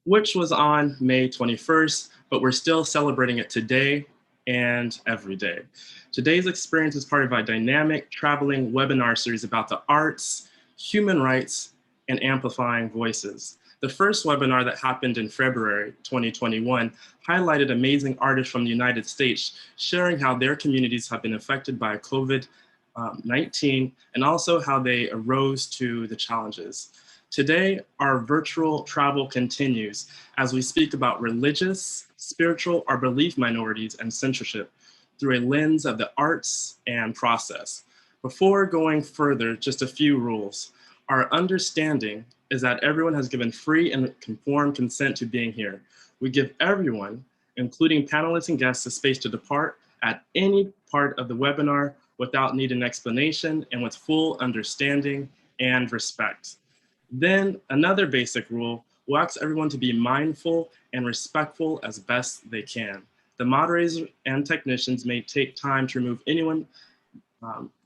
which was on May 21st, but we're still celebrating it today and every day. Today's experience is part of a dynamic traveling webinar series about the arts, human rights, and amplifying voices. The first webinar that happened in February 2021 highlighted amazing artists from the United States sharing how their communities have been affected by COVID-19 and also how they arose to the challenges. Today, our virtual travel continues as we speak about religious, spiritual, or belief minorities and censorship through a lens of the arts and process. Before going further, just a few rules. Our understanding is that everyone has given free and informed consent to being here. We give everyone, including panelists and guests, the space to depart at any part of the webinar without needing an explanation and with full understanding and respect. Then another basic rule, we'll ask everyone to be mindful and respectful as best they can. The moderators and technicians may take time to remove anyone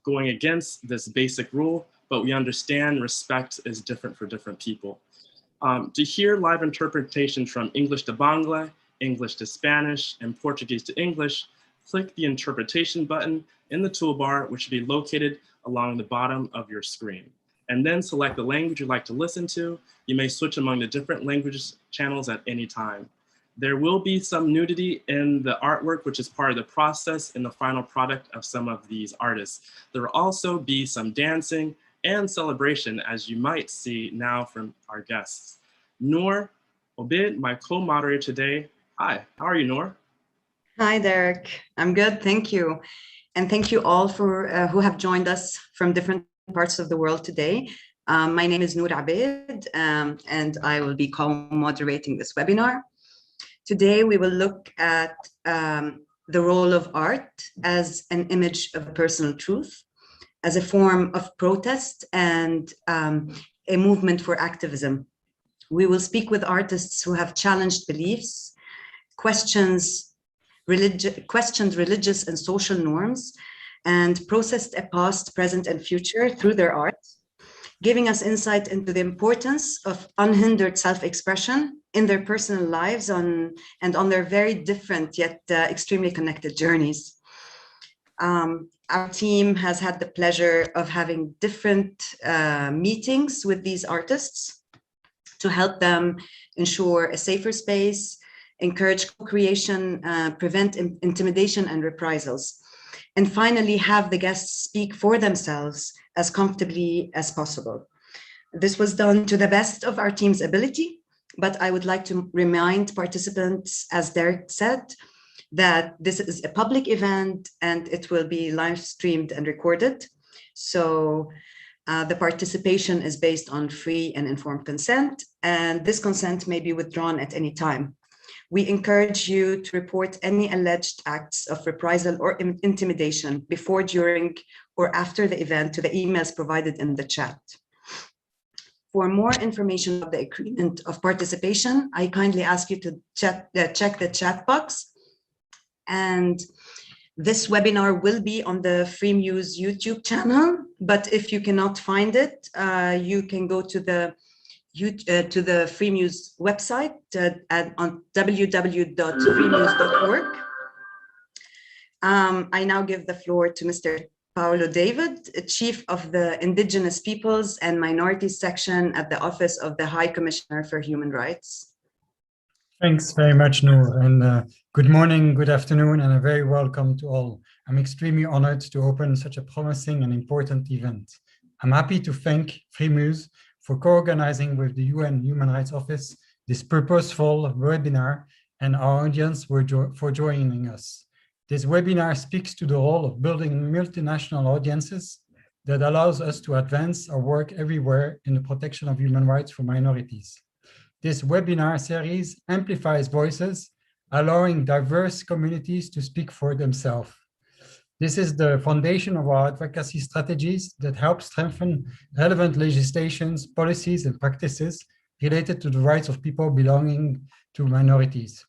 going against this basic rule, but we understand respect is different for different people. To hear live interpretation from English to Bangla, English to Spanish, and Portuguese to English, click the interpretation button in the toolbar, which should be located along the bottom of your screen. And then select the language you'd like to listen to. You may switch among the different languages channels at any time. There will be some nudity in the artwork, which is part of the process in the final product of some of these artists. There will also be some dancing and celebration, as you might see now from our guests. Noor Obid, my co-moderator today. Hi, how are you, Noor? Hi, Derek. I'm good, thank you. And thank you all for who have joined us from different parts of the world today. My name is Noor Abed, and I will be co-moderating this webinar. Today, we will look at the role of art as an image of personal truth, as a form of protest and a movement for activism. We will speak with artists who have challenged beliefs, questioned religious and social norms, and processed a past, present, and future through their art, giving us insight into the importance of unhindered self-expression in their personal lives and on their very different yet extremely connected journeys. Our team has had the pleasure of having different meetings with these artists to help them ensure a safer space, encourage co-creation, prevent intimidation and reprisals, and finally have the guests speak for themselves as comfortably as possible. This was done to the best of our team's ability, but I would like to remind participants, as Derek said, that this is a public event and it will be live streamed and recorded. So the participation is based on free and informed consent, and this consent may be withdrawn at any time. We encourage you to report any alleged acts of reprisal or intimidation before, during, or after the event to the emails provided in the chat. For more information of the agreement of participation, I kindly ask you to check the chat box. And this webinar will be on the Freemuse YouTube channel, but if you cannot find it, you can go to the Freemuse website on www.freemuse.org. I now give the floor to Mr. Paulo David, Chief of the Indigenous Peoples and Minorities section at the Office of the High Commissioner for Human Rights. Thanks very much, Noor, and good morning, good afternoon, and a very welcome to all. I'm extremely honored to open such a promising and important event. I'm happy to thank Freemuse for co-organizing with the UN Human Rights Office this purposeful webinar and our audience for joining us. This webinar speaks to the role of building multinational audiences that allows us to advance our work everywhere in the protection of human rights for minorities. This webinar series amplifies voices, allowing diverse communities to speak for themselves. This is the foundation of our advocacy strategies that help strengthen relevant legislations, policies, and practices related to the rights of people belonging to minorities.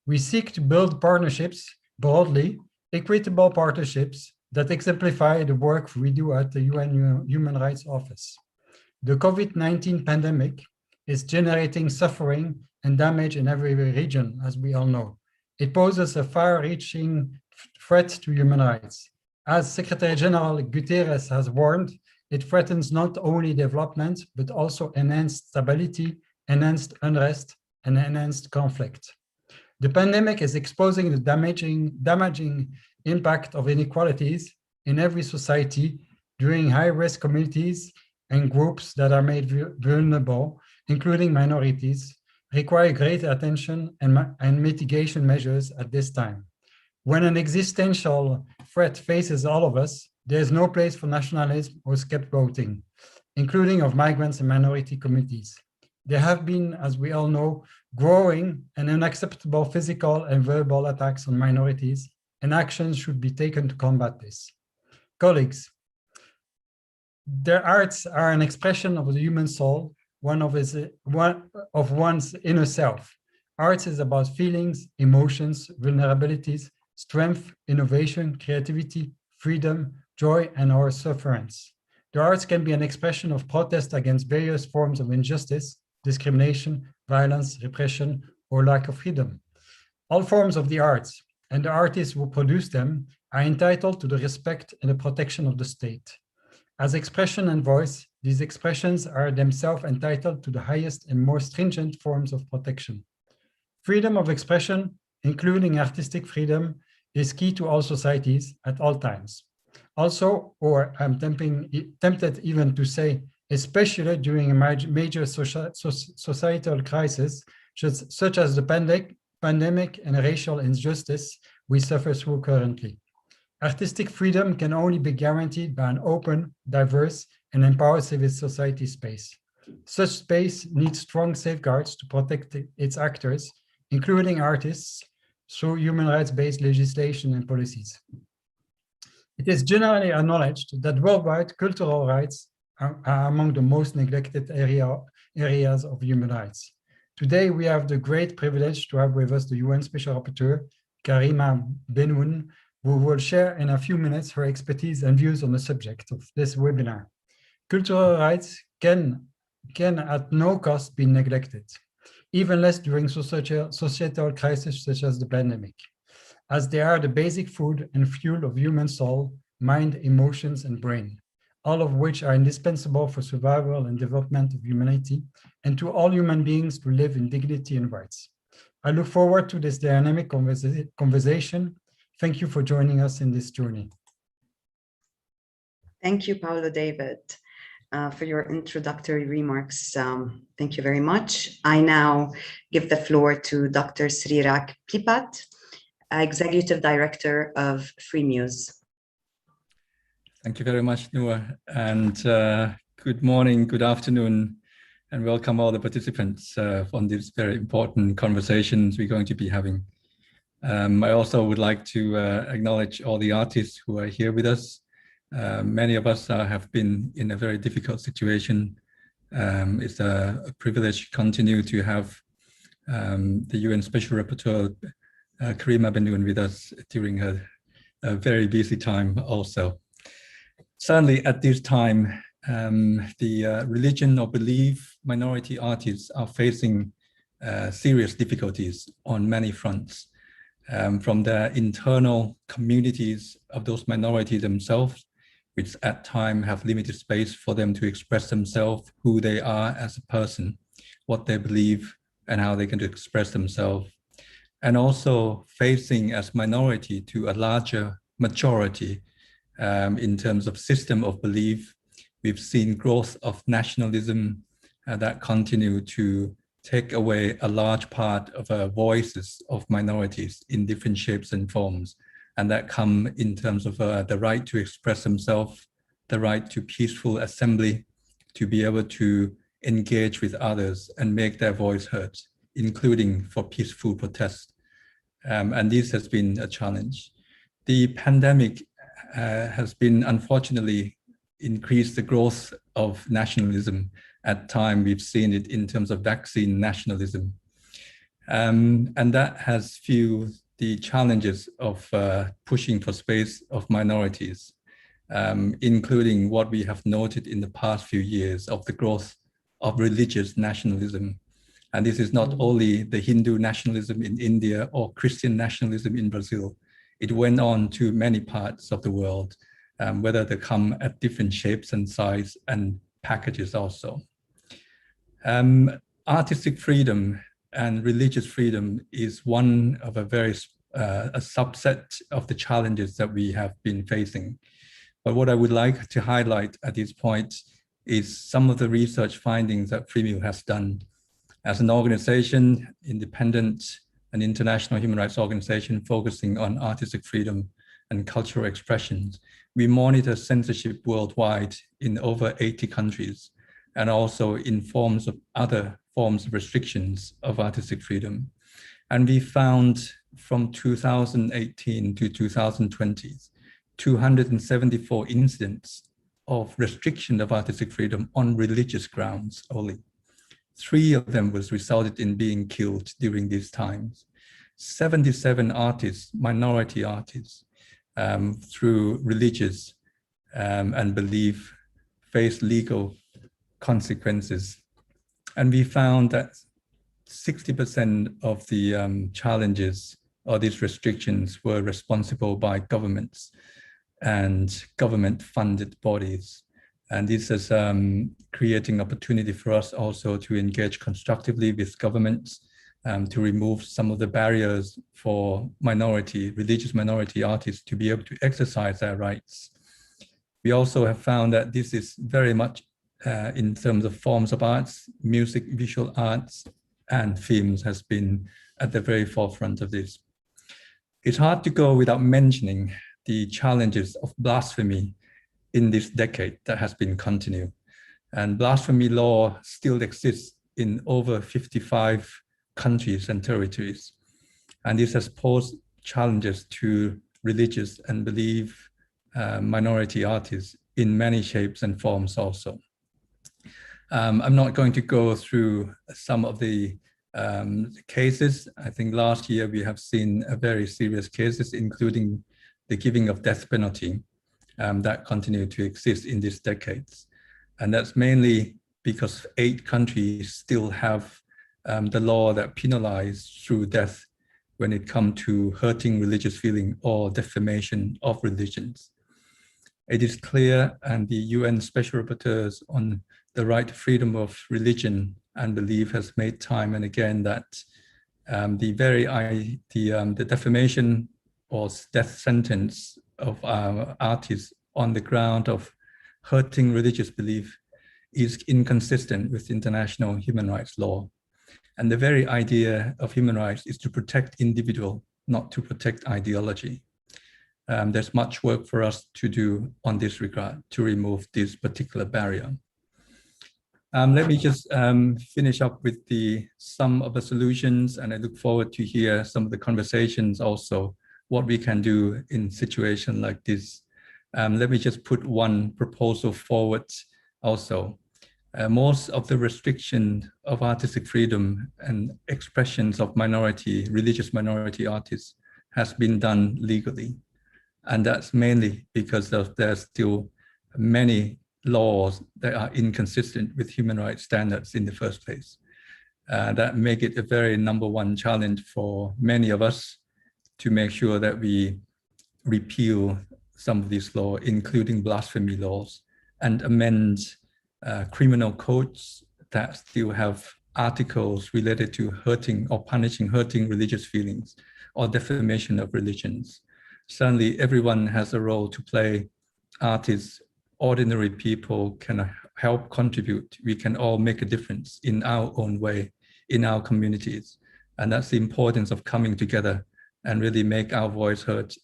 We seek to build partnerships, broadly, equitable partnerships that exemplify the work we do at the UN Human Rights Office. The COVID-19 pandemic is generating suffering and damage in every region, as we all know. It poses a far-reaching threat to human rights. As Secretary General Guterres has warned, it threatens not only development, but also enhanced stability, enhanced unrest, and enhanced conflict. The pandemic is exposing the damaging impact of inequalities in every society during high-risk communities and groups that are made vulnerable, including minorities, require greater attention and mitigation measures at this time. When an existential threat faces all of us, there is no place for nationalism or scapegoating, including of migrants and minority communities. There have been, as we all know, growing and unacceptable physical and verbal attacks on minorities, and actions should be taken to combat this. Colleagues, the arts are an expression of the human soul, one of one's inner self. Arts is about feelings, emotions, vulnerabilities, strength, innovation, creativity, freedom, joy, and our sufferance. The arts can be an expression of protest against various forms of injustice, discrimination, violence, repression, or lack of freedom. All forms of the arts and the artists who produce them are entitled to the respect and the protection of the state. As expression and voice, these expressions are themselves entitled to the highest and more stringent forms of protection. Freedom of expression, including artistic freedom, is key to all societies at all times. Also, or I'm tempted even to say, especially during a major societal crisis, such as the pandemic and racial injustice we suffer through currently. Artistic freedom can only be guaranteed by an open, diverse, and empowered civil society space. Such space needs strong safeguards to protect its actors, including artists, through human rights-based legislation and policies. It is generally acknowledged that worldwide cultural rights are among the most neglected areas of human rights. Today, we have the great privilege to have with us the UN Special Rapporteur, Karima Benoun, who will share in a few minutes her expertise and views on the subject of this webinar. Cultural rights can at no cost be neglected, even less during societal crises such as the pandemic, as they are the basic food and fuel of human soul, mind, emotions, and brain, all of which are indispensable for survival and development of humanity and to all human beings to live in dignity and rights. I look forward to this dynamic conversation. Thank you for joining us in this journey. Thank you, Paulo David, for your introductory remarks. Thank you very much. I now give the floor to Dr. Srirak Plipat, Executive Director of Freemuse. Thank you very much, Noor, and good morning, good afternoon, and welcome all the participants on these very important conversations we're going to be having. I also would like to acknowledge all the artists who are here with us. Many of us have been in a very difficult situation. It's a privilege to continue to have the UN Special Rapporteur, Karima Benoun, with us during a very busy time also. Certainly at this time, the religion or belief minority artists are facing serious difficulties on many fronts, from the internal communities of those minorities themselves, which at times have limited space for them to express themselves, who they are as a person, what they believe, and how they can express themselves. And also facing as minority to a larger majority in terms of system of belief. We've seen growth of nationalism that continue to take away a large part of voices of minorities in different shapes and forms, and that come in terms of the right to express themselves, the right to peaceful assembly, to be able to engage with others and make their voice heard, including for peaceful protest. And this has been a challenge. The pandemic has been, unfortunately, increased the growth of nationalism. At times, we've seen it in terms of vaccine nationalism. And that has fueled the challenges of pushing for space of minorities, including what we have noted in the past few years of the growth of religious nationalism And this is not only the Hindu nationalism in India or Christian nationalism in Brazil. It went on to many parts of the world, whether they come at different shapes and size and packages also. Artistic freedom and religious freedom is one of a subset of the challenges that we have been facing. But what I would like to highlight at this point is some of the research findings that Freemuse has done. As an organization, independent and international human rights organization focusing on artistic freedom and cultural expressions, we monitor censorship worldwide in over 80 countries, and also in forms of other forms of restrictions of artistic freedom. And we found from 2018 to 2020, 274 incidents of restriction of artistic freedom on religious grounds only. 3 of them was resulted in being killed during these times. 77 artists, minority artists, through religious and belief, faced legal consequences. And we found that 60% of the challenges or these restrictions were responsible by governments and government-funded bodies. And this is creating opportunity for us also to engage constructively with governments to remove some of the barriers for religious minority artists to be able to exercise their rights. We also have found that this is very much in terms of forms of arts, music, visual arts, and films has been at the very forefront of this. It's hard to go without mentioning the challenges of blasphemy in this decade that has been continued. And blasphemy law still exists in over 55 countries and territories. And this has posed challenges to religious and belief minority artists in many shapes and forms also. I'm not going to go through some of the cases. I think last year we have seen a very serious cases, including the giving of death penalty that continue to exist in these decades. And that's mainly because 8 countries still have the law that penalize through death when it comes to hurting religious feeling or defamation of religions. It is clear, and the UN Special Rapporteurs on the right to freedom of religion and belief has made time and again that the defamation or death sentence of artists on the ground of hurting religious belief is inconsistent with international human rights law. And the very idea of human rights is to protect individual, not to protect ideology. There's much work for us to do on this regard to remove this particular barrier. Let me just finish up with some of the solutions, and I look forward to hear some of the conversations also, what we can do in situations like this. Let me just put one proposal forward also. Most of the restriction of artistic freedom and expressions of religious minority artists has been done legally. And that's mainly because there's still many laws that are inconsistent with human rights standards in the first place. That make it a very #1 challenge for many of us to make sure that we repeal some of these laws, including blasphemy laws, and amend criminal codes that still have articles related to hurting or punishing hurting religious feelings or defamation of religions. Certainly everyone has a role to play. Artists, ordinary people can help contribute. We can all make a difference in our own way, in our communities. And that's the importance of coming together and really make our voice heard,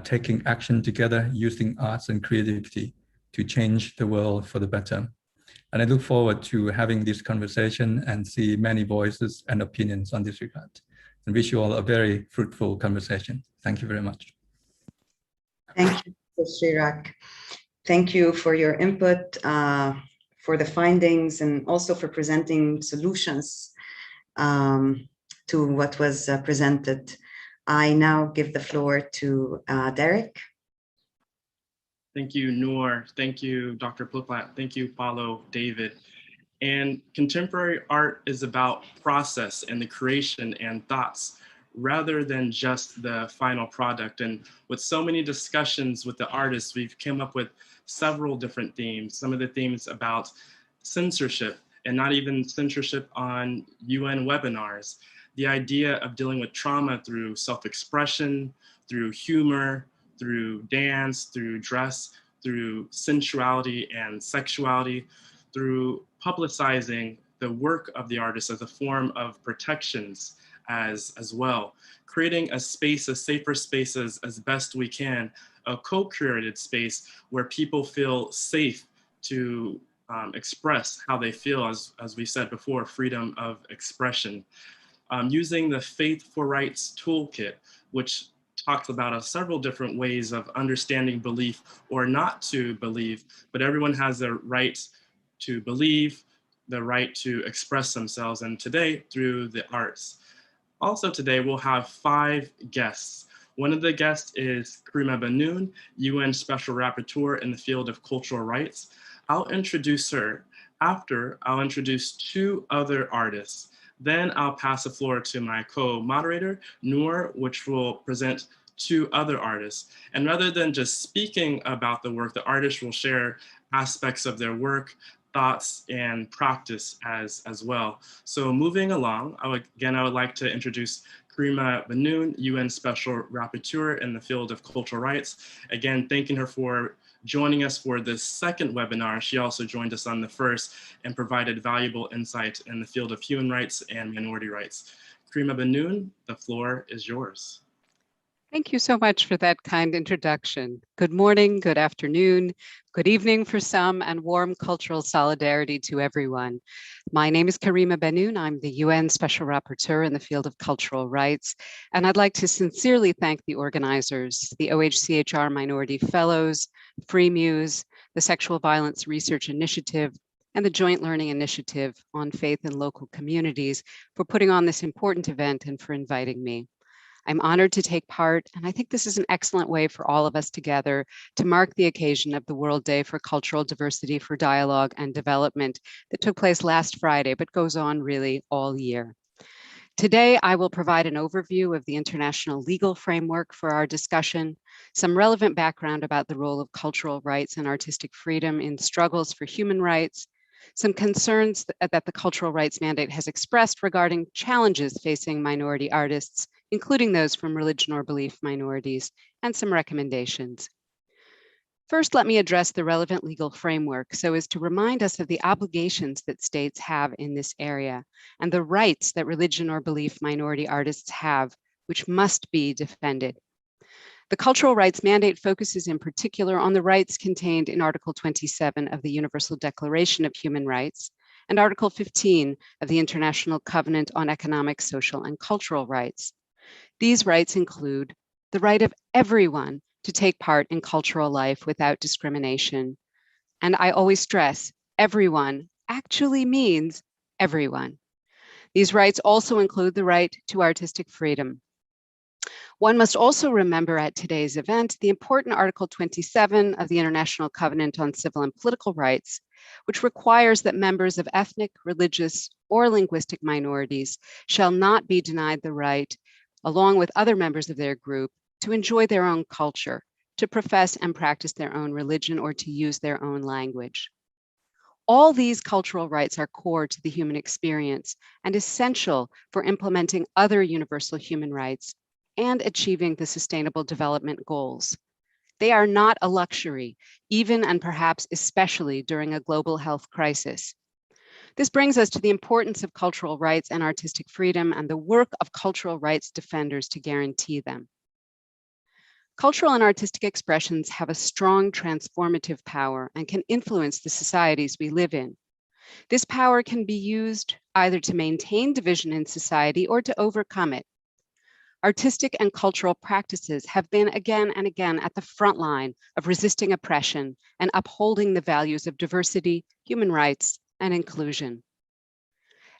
taking action together, using arts and creativity to change the world for the better. And I look forward to having this conversation and see many voices and opinions on this regard. And wish you all a very fruitful conversation. Thank you very much. Thank you, Mr. Chirac. Thank you for your input, for the findings, and also for presenting solutions to what was presented. I now give the floor to Derek. Thank you, Noor. Thank you, Dr. Pluplat. Thank you, Paulo, David. And contemporary art is about process and the creation and thoughts rather than just the final product. And with so many discussions with the artists, we've come up with several different themes. Some of the themes about censorship, and not even censorship on UN webinars. The idea of dealing with trauma through self-expression, through humor, through dance, through dress, through sensuality and sexuality, through publicizing the work of the artist as a form of protections as well, creating a space, a safer space as best we can, a co-curated space where people feel safe to express how they feel, as we said before, freedom of expression. Using the Faith for Rights toolkit, which talks about several different ways of understanding belief or not to believe, but everyone has the right to believe, the right to express themselves, and today through the arts. Also today we'll have 5 guests. One of the guests is Karima Banoun, UN Special Rapporteur in the field of cultural rights. I'll introduce her. After, I'll introduce 2 other artists. Then I'll pass the floor to my co-moderator, Noor, which will present 2 other artists. And rather than just speaking about the work, the artists will share aspects of their work, thoughts, and practice as well. So moving along, I would like to introduce Karima Banoun, UN Special Rapporteur in the field of cultural rights. Again, thanking her for joining us for this second webinar. She also joined us on the first and provided valuable insight in the field of human rights and minority rights. Karima Banoun, the floor is yours. Thank you so much for that kind introduction. Good morning, good afternoon, good evening for some, and warm cultural solidarity to everyone. My name is Karima Banoun. I'm the UN Special Rapporteur in the field of cultural rights, and I'd like to sincerely thank the organizers, the OHCHR Minority Fellows, Freemuse, the Sexual Violence Research Initiative, and the Joint Learning Initiative on Faith in Local Communities for putting on this important event and for inviting me. I'm honored to take part, and I think this is an excellent way for all of us together to mark the occasion of the World Day for Cultural Diversity for Dialogue and Development that took place last Friday, but goes on really all year. Today, I will provide an overview of the international legal framework for our discussion, some relevant background about the role of cultural rights and artistic freedom in struggles for human rights, some concerns that the cultural rights mandate has expressed regarding challenges facing minority artists, including those from religion or belief minorities, and some recommendations. First, let me address the relevant legal framework so as to remind us of the obligations that states have in this area and the rights that religion or belief minority artists have, which must be defended. The cultural rights mandate focuses in particular on the rights contained in Article 27 of the Universal Declaration of Human Rights and Article 15 of the International Covenant on Economic, Social, and Cultural Rights. These rights include the right of everyone to take part in cultural life without discrimination. And I always stress, everyone actually means everyone. These rights also include the right to artistic freedom. One must also remember at today's event the important Article 27 of the International Covenant on Civil and Political Rights, which requires that members of ethnic, religious, or linguistic minorities shall not be denied the right, along with other members of their group, to enjoy their own culture, to profess and practice their own religion, or to use their own language. All these cultural rights are core to the human experience and essential for implementing other universal human rights and achieving the Sustainable Development Goals. They are not a luxury, even and perhaps especially during a global health crisis. This brings us to the importance of cultural rights and artistic freedom and the work of cultural rights defenders to guarantee them. Cultural and artistic expressions have a strong transformative power and can influence the societies we live in. This power can be used either to maintain division in society or to overcome it. Artistic and cultural practices have been again and again at the front line of resisting oppression and upholding the values of diversity, human rights, and inclusion.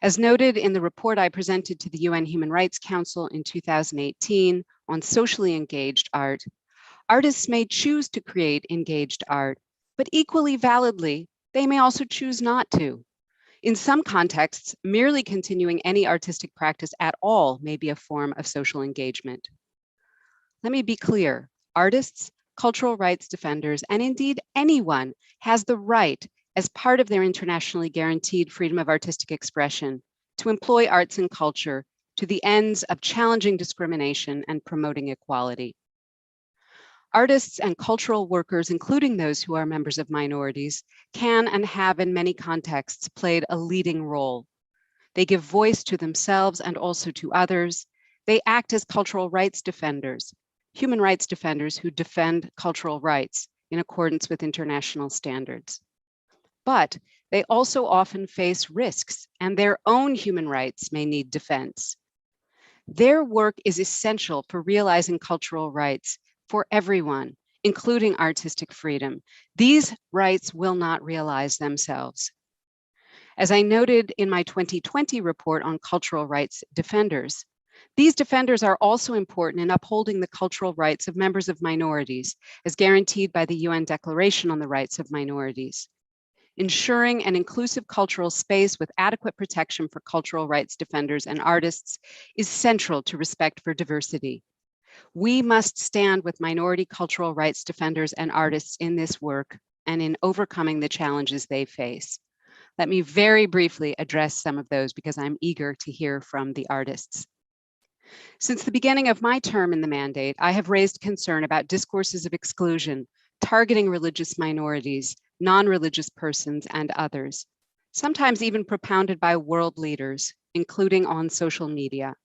As noted in the report I presented to the UN Human Rights Council in 2018 on socially engaged art, artists may choose to create engaged art, but equally validly, they may also choose not to. In some contexts, merely continuing any artistic practice at all may be a form of social engagement. Let me be clear, artists, cultural rights defenders, and indeed anyone has the right, as part of their internationally guaranteed freedom of artistic expression, to employ arts and culture to the ends of challenging discrimination and promoting equality. Artists and cultural workers, including those who are members of minorities, can and have in many contexts played a leading role. They give voice to themselves and also to others. They act as cultural rights defenders, human rights defenders who defend cultural rights in accordance with international standards. But they also often face risks, and their own human rights may need defense. Their work is essential for realizing cultural rights for everyone, including artistic freedom. These rights will not realize themselves. As I noted in my 2020 report on cultural rights defenders, these defenders are also important in upholding the cultural rights of members of minorities, as guaranteed by the UN Declaration on the Rights of Minorities. Ensuring an inclusive cultural space with adequate protection for cultural rights defenders and artists is central to respect for diversity. We must stand with minority cultural rights defenders and artists in this work and in overcoming the challenges they face. Let me very briefly address some of those because I'm eager to hear from the artists. Since the beginning of my term in the mandate, I have raised concern about discourses of exclusion, targeting religious minorities, non-religious persons, and others, sometimes even propounded by world leaders, including on social media.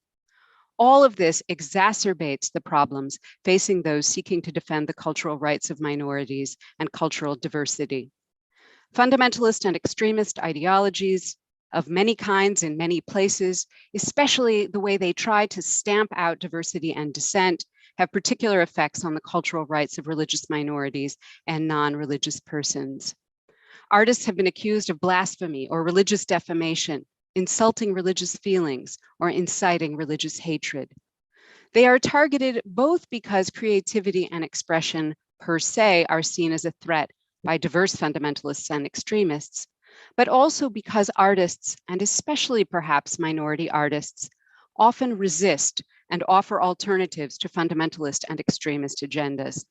All of this exacerbates the problems facing those seeking to defend the cultural rights of minorities and cultural diversity. Fundamentalist and extremist ideologies of many kinds in many places, especially the way they try to stamp out diversity and dissent, have particular effects on the cultural rights of religious minorities and non-religious persons. Artists have been accused of blasphemy or religious defamation, insulting religious feelings, or inciting religious hatred. They are targeted both because creativity and expression per se are seen as a threat by diverse fundamentalists and extremists, but also because artists, and especially perhaps minority artists, often resist and offer alternatives to fundamentalist and extremist agendas.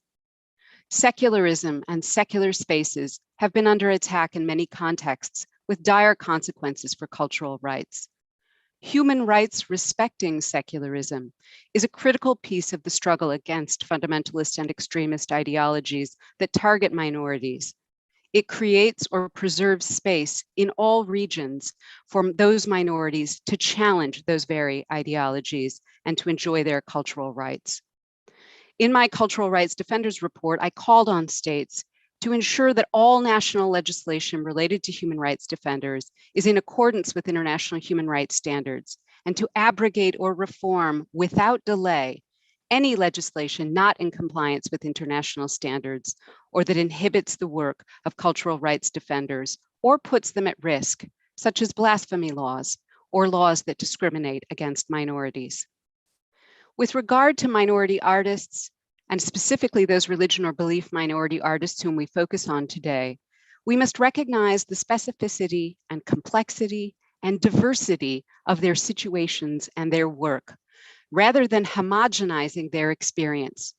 Secularism and secular spaces have been under attack in many contexts with dire consequences for cultural rights. Human rights respecting secularism is a critical piece of the struggle against fundamentalist and extremist ideologies that target minorities. It creates or preserves space in all regions for those minorities to challenge those very ideologies and to enjoy their cultural rights. In my Cultural Rights Defenders report, I called on states to ensure that all national legislation related to human rights defenders is in accordance with international human rights standards, and to abrogate or reform without delay any legislation not in compliance with international standards or that inhibits the work of cultural rights defenders or puts them at risk, such as blasphemy laws or laws that discriminate against minorities. With regard to minority artists, and specifically those religion or belief minority artists whom we focus on today, we must recognize the specificity and complexity and diversity of their situations and their work, rather than homogenizing their experience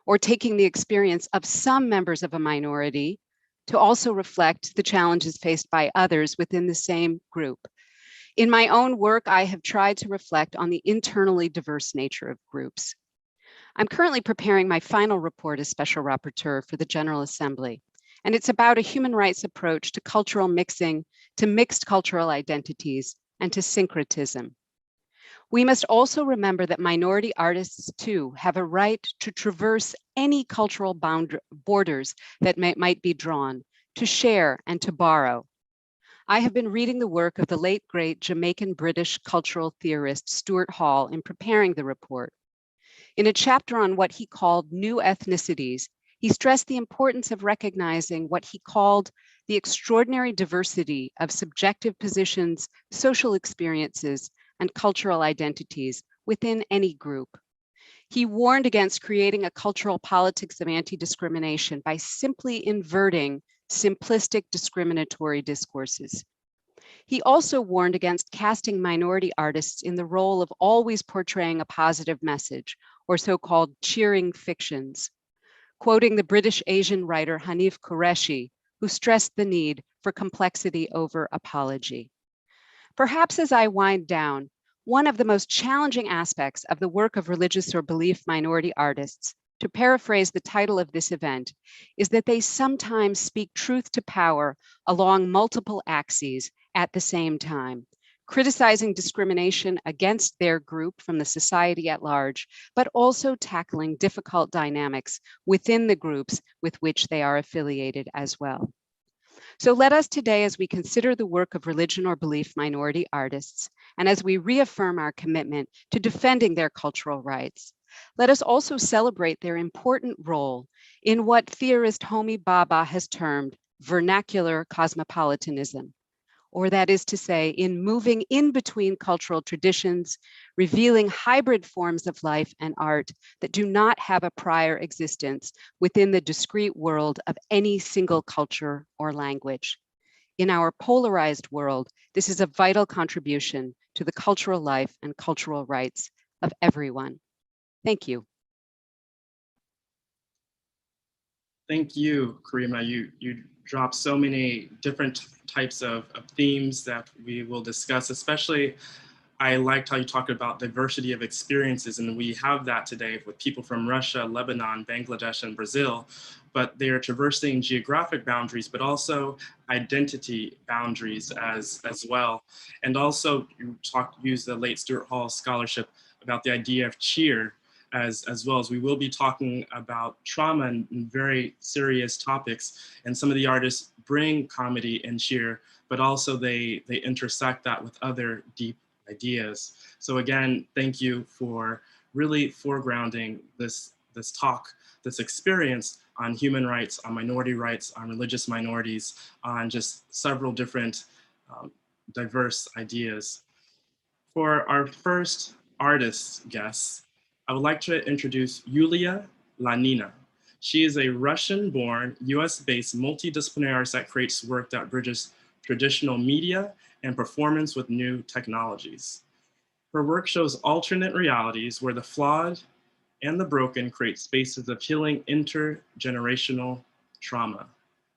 or taking the experience of some members of a minority to also reflect the challenges faced by others within the same group. In my own work, I have tried to reflect on the internally diverse nature of groups. I'm currently preparing my final report as Special Rapporteur for the General Assembly, and it's about a human rights approach to cultural mixing, to mixed cultural identities, and to syncretism. We must also remember that minority artists too have a right to traverse any cultural borders that might be drawn, to share and to borrow. I have been reading the work of the late great Jamaican British cultural theorist Stuart Hall in preparing the report. In a chapter on what he called new ethnicities, he stressed the importance of recognizing what he called the extraordinary diversity of subjective positions, social experiences, and cultural identities within any group. He warned against creating a cultural politics of anti-discrimination by simply inverting simplistic discriminatory discourses. He also warned against casting minority artists in the role of always portraying a positive message, or so-called cheering fictions. Quoting the British Asian writer Hanif Qureshi, who stressed the need for complexity over apology. Perhaps as I wind down, one of the most challenging aspects of the work of religious or belief minority artists, to paraphrase the title of this event, is that they sometimes speak truth to power along multiple axes at the same time, criticizing discrimination against their group from the society at large, but also tackling difficult dynamics within the groups with which they are affiliated as well. So let us today, as we consider the work of religion or belief minority artists, and as we reaffirm our commitment to defending their cultural rights, let us also celebrate their important role in what theorist Homi Bhabha has termed vernacular cosmopolitanism, or that is to say, in moving in between cultural traditions, revealing hybrid forms of life and art that do not have a prior existence within the discrete world of any single culture or language. In our polarized world, this is a vital contribution to the cultural life and cultural rights of everyone. Thank you. Thank you, Karima. You dropped so many different types of themes that we will discuss, especially I liked how you talked about diversity of experiences, and we have that today with people from Russia, Lebanon, Bangladesh, and Brazil, but they are traversing geographic boundaries, but also identity boundaries as well. And also you use the late Stuart Hall scholarship about the idea of cheer, as well as we will be talking about trauma and very serious topics. And some of the artists bring comedy and cheer, but also they intersect that with other deep ideas. So again, thank you for really foregrounding this talk, this experience on human rights, on minority rights, on religious minorities, on just several different diverse ideas. For our first artist guest, I would like to introduce Yulia Lanina. She is a Russian-born, US-based multidisciplinary artist that creates work that bridges traditional media and performance with new technologies. Her work shows alternate realities where the flawed and the broken create spaces of healing intergenerational trauma.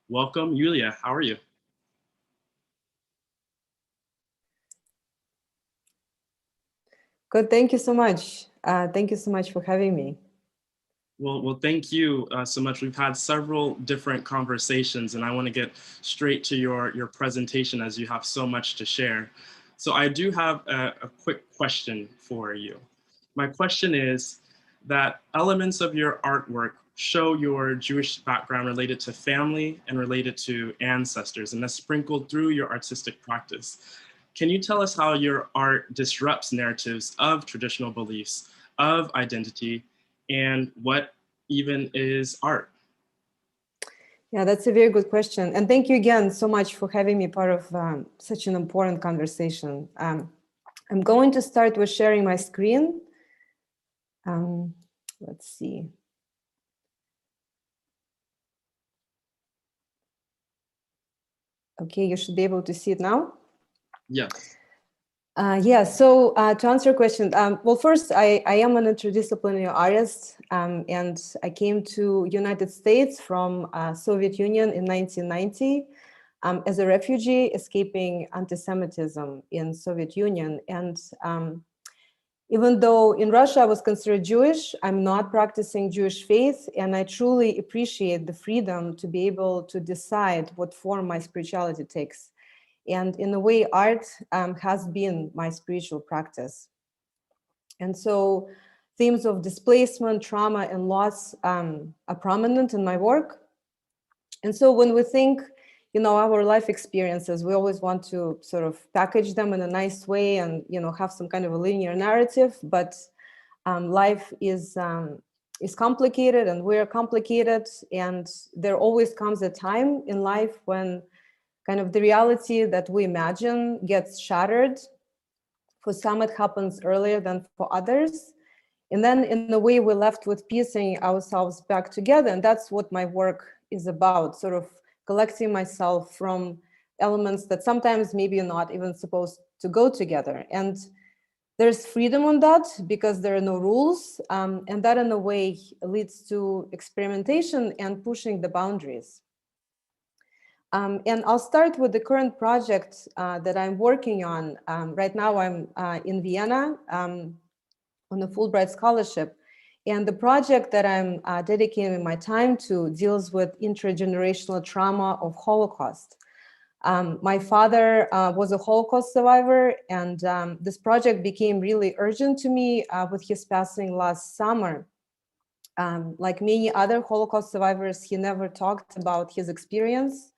Welcome, Yulia. How are you? Good, thank you so much. Thank you so much for having me. Well, thank you so much. We've had several different conversations, and I want to get straight to your presentation as you have so much to share. So I do have a quick question for you. My question is that elements of your artwork show your Jewish background related to family and related to ancestors, and that's sprinkled through your artistic practice. Can you tell us how your art disrupts narratives of traditional beliefs, of identity, and what even is art? Yeah, that's a very good question. And thank you again so much for having me part of such an important conversation. I'm going to start with sharing my screen. Let's see. Okay, you should be able to see it now. Yes. Yeah, so to answer your question, well, first, I am an interdisciplinary artist, and I came to United States from Soviet Union in 1990 as a refugee escaping anti-Semitism in Soviet Union. And even though in Russia I was considered Jewish, I'm not practicing Jewish faith, and I truly appreciate the freedom to be able to decide what form my spirituality takes. And in a way, art has been my spiritual practice. And so themes of displacement, trauma, and loss are prominent in my work. And so when we think, our life experiences, we always want to sort of package them in a nice way and, have some kind of a linear narrative. But life is complicated, and we're complicated. And there always comes a time in life when kind of the reality that we imagine gets shattered. For some, it happens earlier than for others. And then in a way, we're left with piecing ourselves back together. And that's what my work is about, sort of collecting myself from elements that sometimes maybe are not even supposed to go together. And there's freedom on that because there are no rules, and that in a way leads to experimentation and pushing the boundaries. And I'll start with the current project that I'm working on. Right now I'm in Vienna on a Fulbright scholarship. And the project that I'm dedicating my time to deals with intergenerational trauma of Holocaust. My father was a Holocaust survivor, and this project became really urgent to me with his passing last summer. Like many other Holocaust survivors, he never talked about his experience.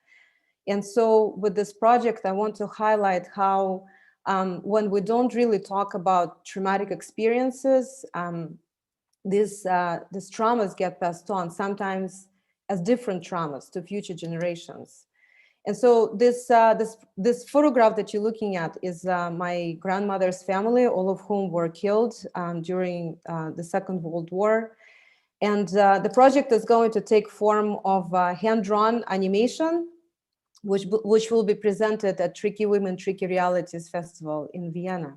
And so with this project, I want to highlight how when we don't really talk about traumatic experiences, these traumas get passed on, sometimes as different traumas to future generations. And so this photograph that you're looking at is my grandmother's family, all of whom were killed during the Second World War. And the project is going to take form of hand-drawn animation, which will be presented at Tricky Women, Tricky Realities Festival in Vienna.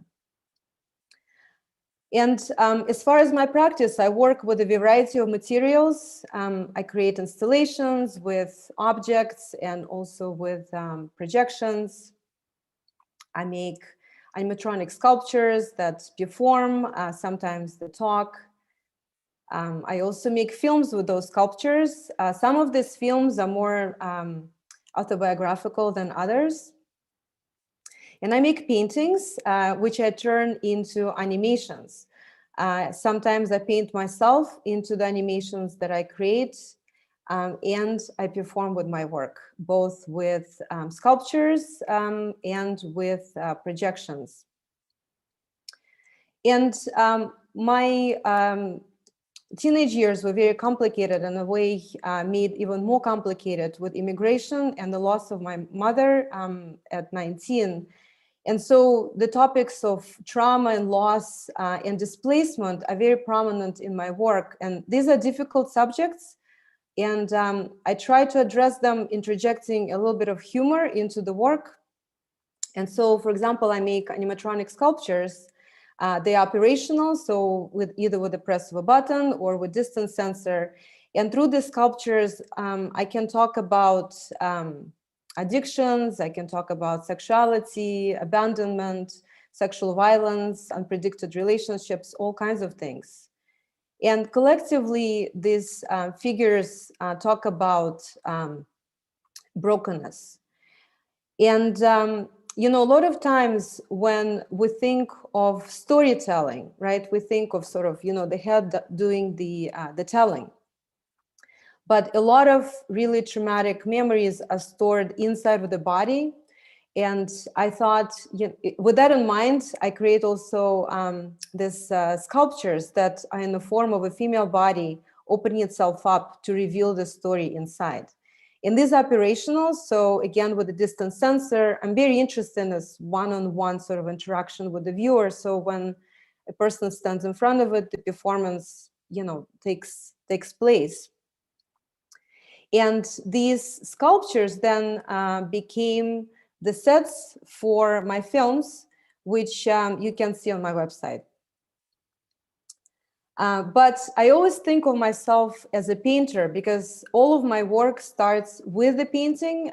And as far as my practice, I work with a variety of materials. I create installations with objects and also with projections. I make animatronic sculptures that perform, sometimes they talk. I also make films with those sculptures. Some of these films are more autobiographical than others. And I make paintings, which I turn into animations. Sometimes I paint myself into the animations that I create, and I perform with my work, both with sculptures and with projections. And my teenage years were very complicated, in a way made even more complicated with immigration and the loss of my mother at 19. And so the topics of trauma and loss and displacement are very prominent in my work. And these are difficult subjects. And I try to address them, interjecting a little bit of humor into the work. And so, for example, I make animatronic sculptures. They are operational, so either with the press of a button or with distance sensor. And through the sculptures, I can talk about addictions, I can talk about sexuality, abandonment, sexual violence, unpredicted relationships, all kinds of things. And collectively, these figures talk about brokenness. And you know, a lot of times when we think of storytelling, right, we think of sort of, you know, the head doing the telling. But a lot of really traumatic memories are stored inside of the body. And I thought, you know, with that in mind, I create also these sculptures that are in the form of a female body opening itself up to reveal the story inside. And these are operational, so again, with the distance sensor, I'm very interested in this one-on-one sort of interaction with the viewer. So when a person stands in front of it, the performance, you know, takes place. And these sculptures then became the sets for my films, which you can see on my website. But I always think of myself as a painter because all of my work starts with the painting,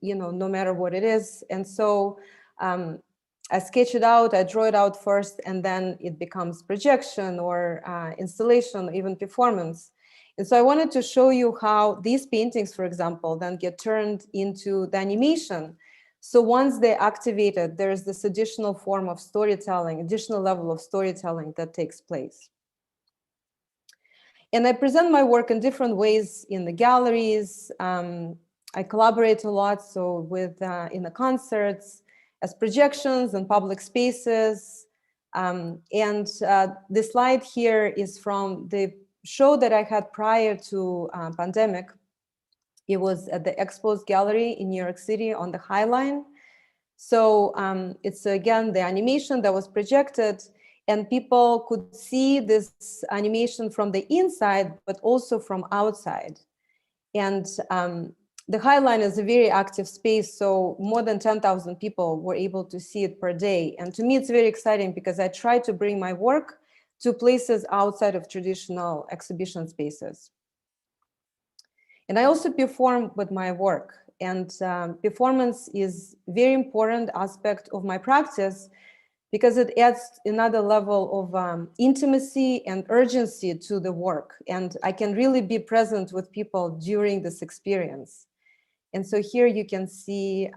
you know, no matter what it is. And so I sketch it out, I draw it out first, and then it becomes projection or installation, even performance. And so I wanted to show you how these paintings, for example, then get turned into the animation. So once they're activated, there's this additional form of storytelling, additional level of storytelling that takes place. And I present my work in different ways in the galleries. I collaborate a lot, so with in the concerts, as projections and public spaces. And the slide here is from the show that I had prior to pandemic. It was at the Expos Gallery in New York City on the High Line. So it's again the animation that was projected, and people could see this animation from the inside, but also from outside. And The High Line is a very active space, so more than 10,000 people were able to see it per day. And to me, it's very exciting because I try to bring my work to places outside of traditional exhibition spaces. And I also perform with my work. And performance is a very important aspect of my practice because it adds another level of intimacy and urgency to the work. And I can really be present with people during this experience. And so here you can see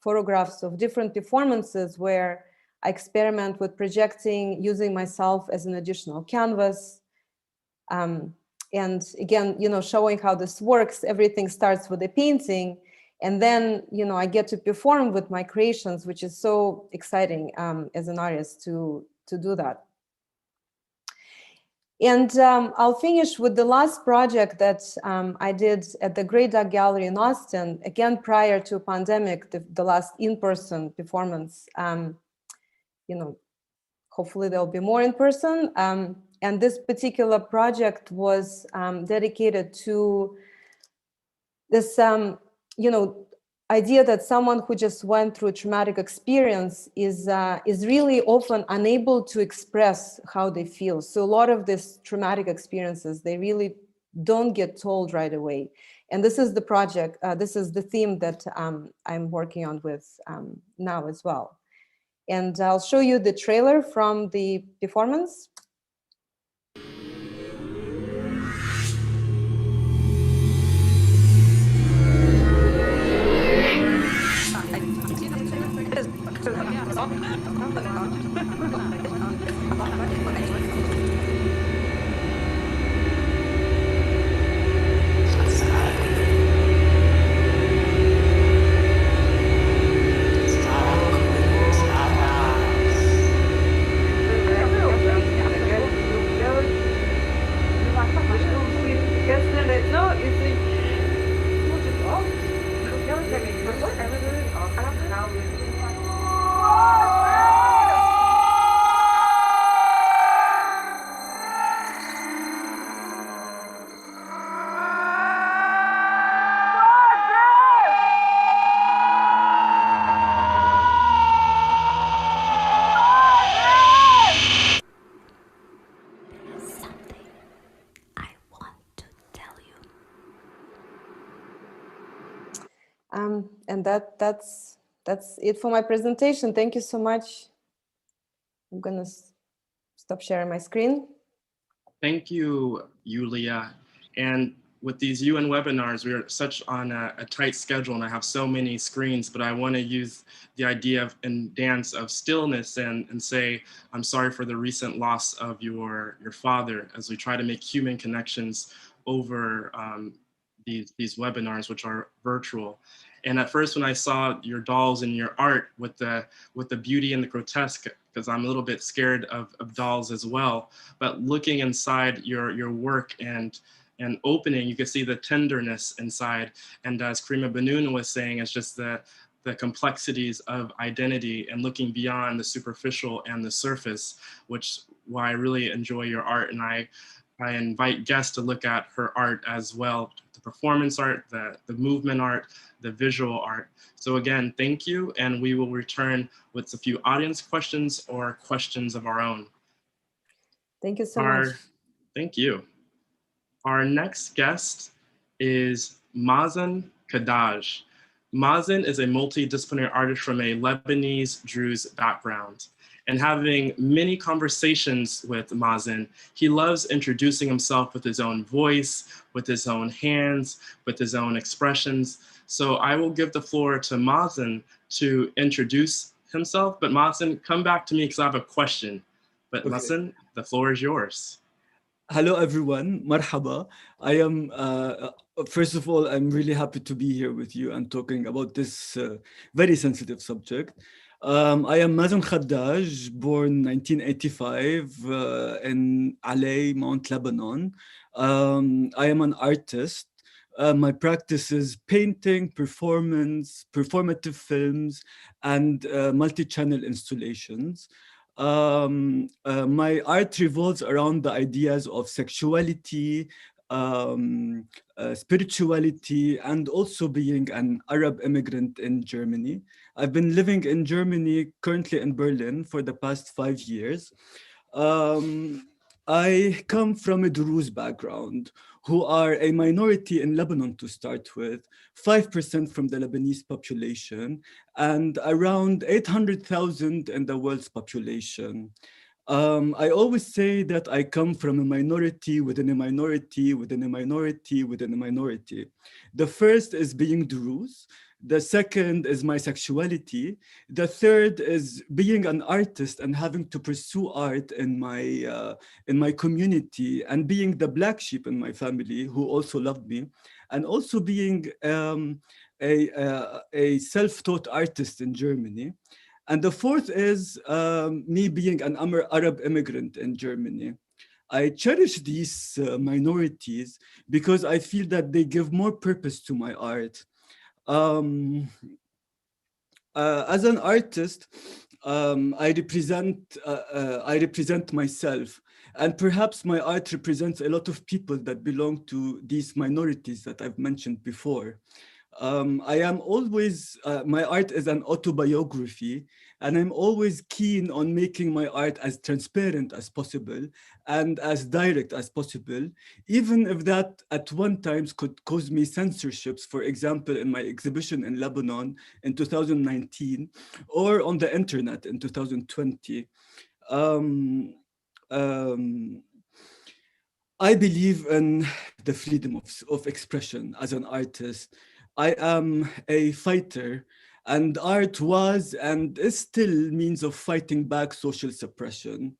photographs of different performances where I experiment with projecting, using myself as an additional canvas. And again, showing how this works. Everything starts with a painting, and then, I get to perform with my creations, which is so exciting as an artist to do that. And I'll finish with the last project that I did at the Great Duck Gallery in Austin, again, prior to pandemic, the last in-person performance. Hopefully there'll be more in person. And this particular project was dedicated to this, idea that someone who just went through a traumatic experience is really often unable to express how they feel. So a lot of these traumatic experiences, they really don't get told right away. And this is the project, this is the theme that I'm working on with now as well. And I'll show you the trailer from the performance. And that's it for my presentation. Thank you so much. I'm gonna stop sharing my screen. Thank you, Yulia. And with these UN webinars, we are such on a tight schedule, and I have so many screens, but I want to use the idea of in dance of stillness and say, I'm sorry for the recent loss of your father, as we try to make human connections over these webinars, which are virtual. And at first, when I saw your dolls and your art with the beauty and the grotesque, because I'm a little bit scared of dolls as well, but looking inside your work and opening, you can see the tenderness inside. And as Karima Benoon was saying, it's just the complexities of identity and looking beyond the superficial and the surface, which why I really enjoy your art. And I invite guests to look at her art as well, the performance art, the movement art, the visual art. So again, thank you. And we will return with a few audience questions or questions of our own. Thank you so much. Thank you. Our next guest is Mazen Kadaj. Mazen is a multidisciplinary artist from a Lebanese Druze background. And having many conversations with Mazen, he loves introducing himself with his own voice, with his own hands, with his own expressions. So I will give the floor to Mazen to introduce himself, but Mazen, come back to me because I have a question. But okay. Mazen, the floor is yours. Hello, everyone. Marhaba. I am, first of all, I'm really happy to be here with you and talking about this very sensitive subject. I am Mazen Kadaj, born 1985 in Alay, Mount Lebanon. I am an artist. My practice is painting, performance, performative films, and multi-channel installations. My art revolves around the ideas of sexuality, spirituality, and also being an Arab immigrant in Germany. I've been living in Germany, currently in Berlin, for the past 5 years. I come from a Druze background, who are a minority in Lebanon to start with, 5% from the Lebanese population, and around 800,000 in the world's population. I always say that I come from a minority within a minority within a minority within a minority. The first is being Druze. The second is my sexuality. The third is being an artist and having to pursue art in my community, and being the black sheep in my family who also loved me, and also being a self-taught artist in Germany. And the fourth is me being an Arab immigrant in Germany. I cherish these minorities because I feel that they give more purpose to my art. As an artist, I represent myself, and perhaps my art represents a lot of people that belong to these minorities that I've mentioned before. I am always, my art is an autobiography, and I'm always keen on making my art as transparent as possible and as direct as possible, even if that at one times could cause me censorships, for example, in my exhibition in Lebanon in 2019, or on the internet in 2020. I believe in the freedom of expression as an artist. I am a fighter, and art was and is still means of fighting back social suppression.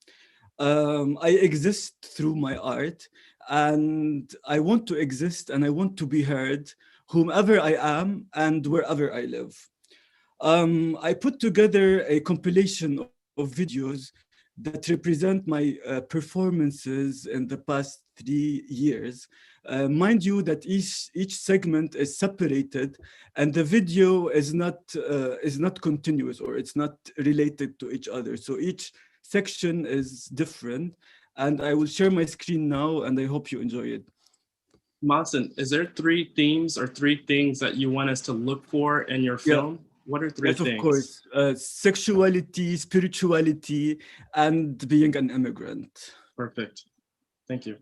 I exist through my art, and I want to exist and I want to be heard, whomever I am and wherever I live. I put together a compilation of videos that represent my performances in the past 3 years. Mind you that each segment is separated, and the video is not continuous, or it's not related to each other. So each section is different, and I will share my screen now, and I hope you enjoy it. Masen, is there 3 themes or 3 things that you want us to look for in your film? Yeah. What are 3 Yes, things? of course. Sexuality, spirituality, and being an immigrant. Perfect. Thank you.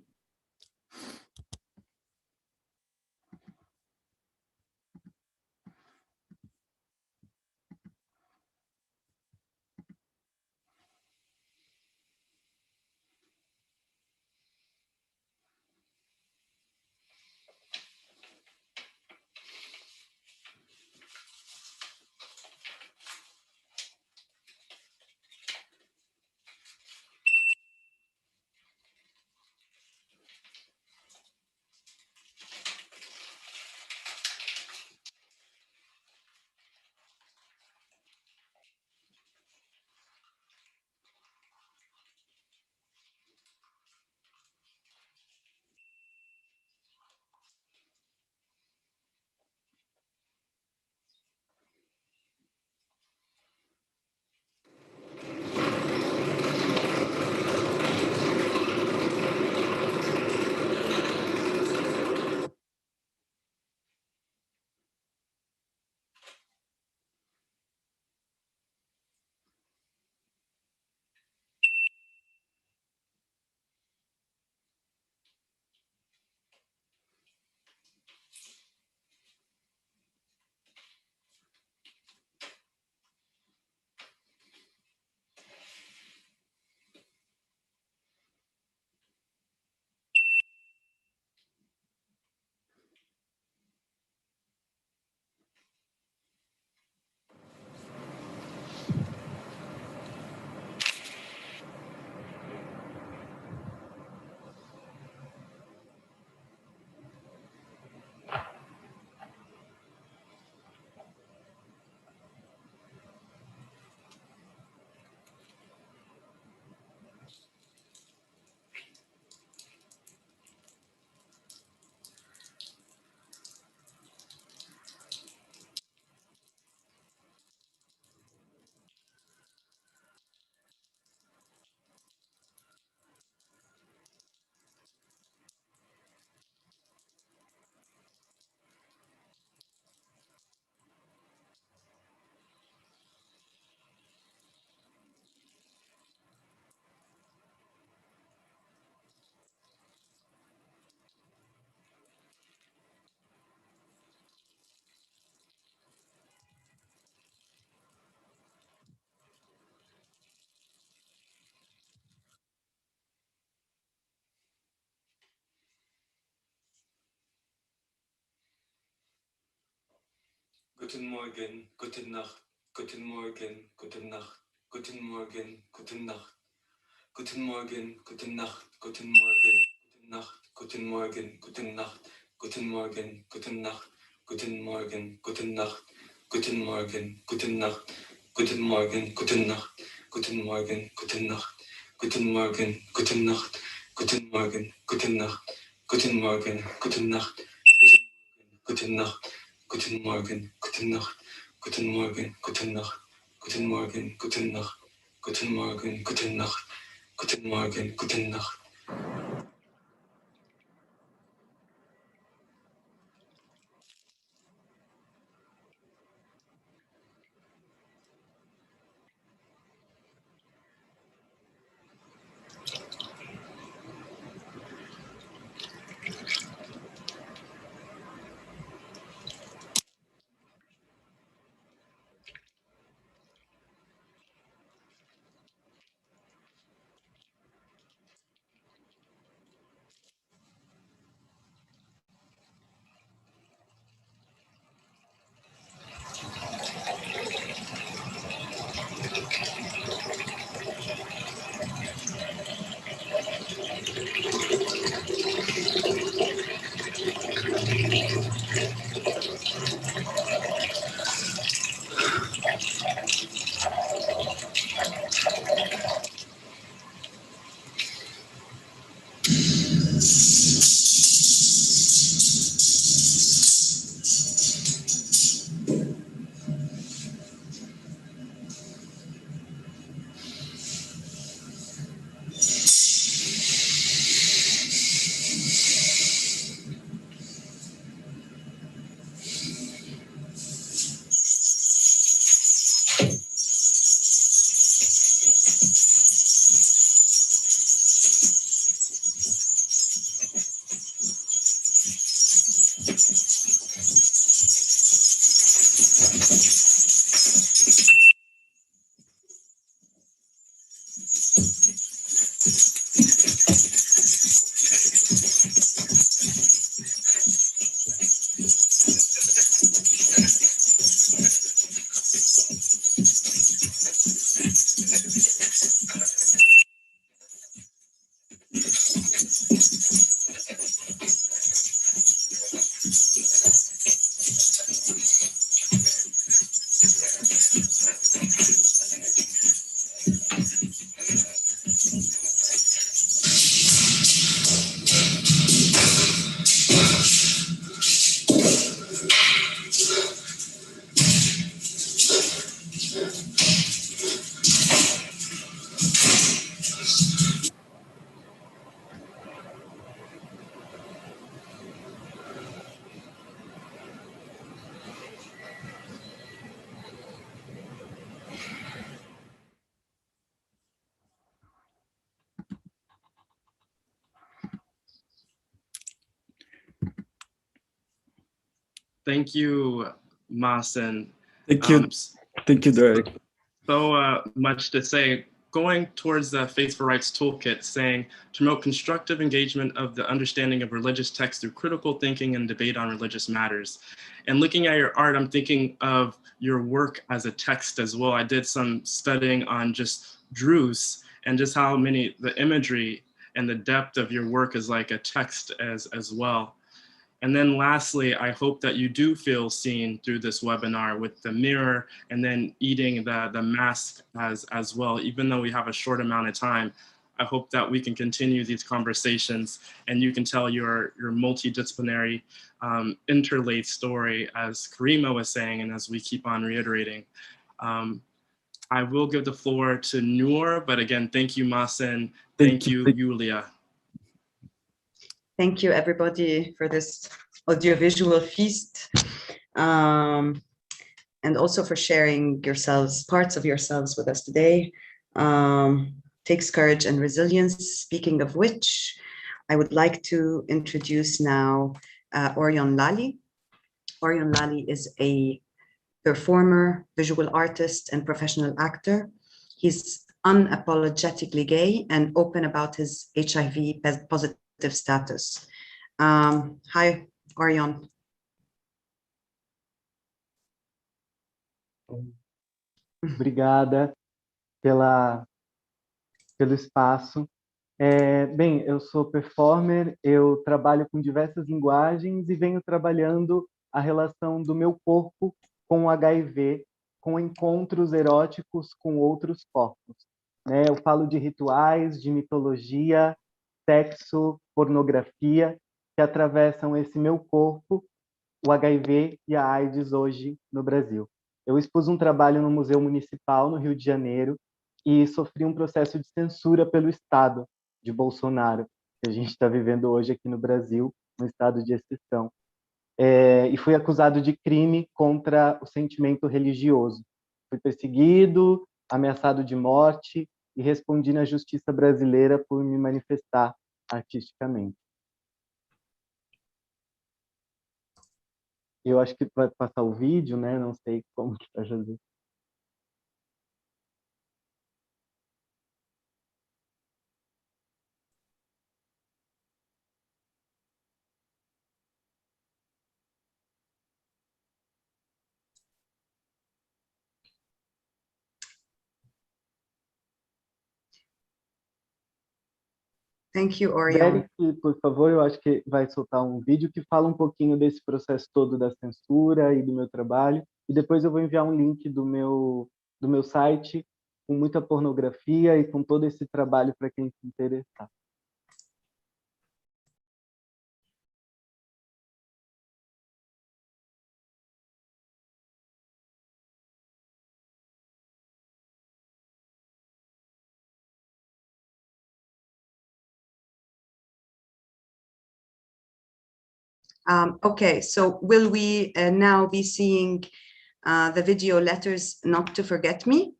Guten Morgen, guten Nacht, guten Morgen, guten Nacht, guten Morgen, guten Nacht, guten Morgen, guten Nacht, guten Morgen, guten Nacht, guten Morgen, guten Nacht, guten Morgen, guten Nacht, guten Morgen, guten Nacht, guten Morgen, guten Nacht, guten Morgen, guten Nacht, guten Morgen, guten Nacht, guten Morgen, guten Nacht, guten Morgen, guten Nacht, guten Morgen, guten Nacht, guten Nacht, guten Morgen, guten Nacht, guten Morgen, guten Nacht, guten Morgen, guten Nacht, guten Morgen, guten Nacht, guten Morgen, guten Nacht. Thank you, Masen. Thank you. Thank you, Derek. So much to say. Going towards the Faith for Rights toolkit, saying to promote constructive engagement of the understanding of religious texts through critical thinking and debate on religious matters. And looking at your art, I'm thinking of your work as a text as well. I did some studying on just Druze and just how many, the imagery and the depth of your work is like a text as well. And then lastly, I hope that you do feel seen through this webinar with the mirror and then eating the mask as well. Even though we have a short amount of time, I hope that we can continue these conversations and you can tell your multidisciplinary interlaid story, as Karima was saying, and as we keep on reiterating. I will give the floor to Noor, but again, thank you, Masen. Thank you, Yulia. Thank you, everybody, for this audiovisual feast, and also for sharing yourselves, parts of yourselves with us today. Takes courage and resilience, speaking of which, I would like to introduce now Orion Lali. Orion Lali is a performer, visual artist, and professional actor. He's unapologetically gay and open about his HIV positive status. Hi, Orion. Obrigada pelo espaço. Bem, eu sou performer, eu trabalho com diversas linguagens e venho trabalhando a relação do meu corpo com o HIV, com encontros eróticos com outros corpos. Né? Eu falo de rituais, de mitologia, sexo, pornografia, que atravessam esse meu corpo, o HIV e a AIDS hoje no Brasil. Eu expus um trabalho no Museu Municipal, no Rio de Janeiro, e sofri um processo de censura pelo Estado de Bolsonaro, que a gente está vivendo hoje aqui no Brasil, um estado de exceção. E fui acusado de crime contra o sentimento religioso. Fui perseguido, ameaçado de morte e respondi na justiça brasileira por me manifestar artisticamente. Eu acho que vai passar o vídeo, né? Não sei como que vai fazer. Thank you, Orion. Derek, por favor, eu acho que vai soltar um vídeo que fala um pouquinho desse processo todo da censura e do meu trabalho, e depois eu vou enviar um link do meu site com muita pornografia e com todo esse trabalho para quem se interessar. Okay, so will we now be seeing the video Letters Not to Forget Me?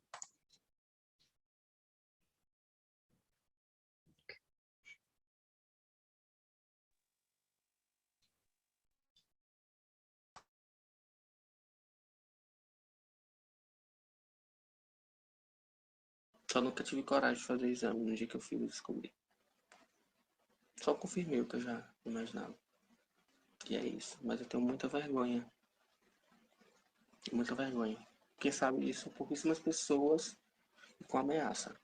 Só nunca tive coragem de fazer exame no dia que eu fui descobrir. Só confirmei o que eu já imaginava. E é isso. Mas eu tenho muita vergonha. Muita vergonha. Quem sabe disso são pouquíssimas pessoas e com ameaça.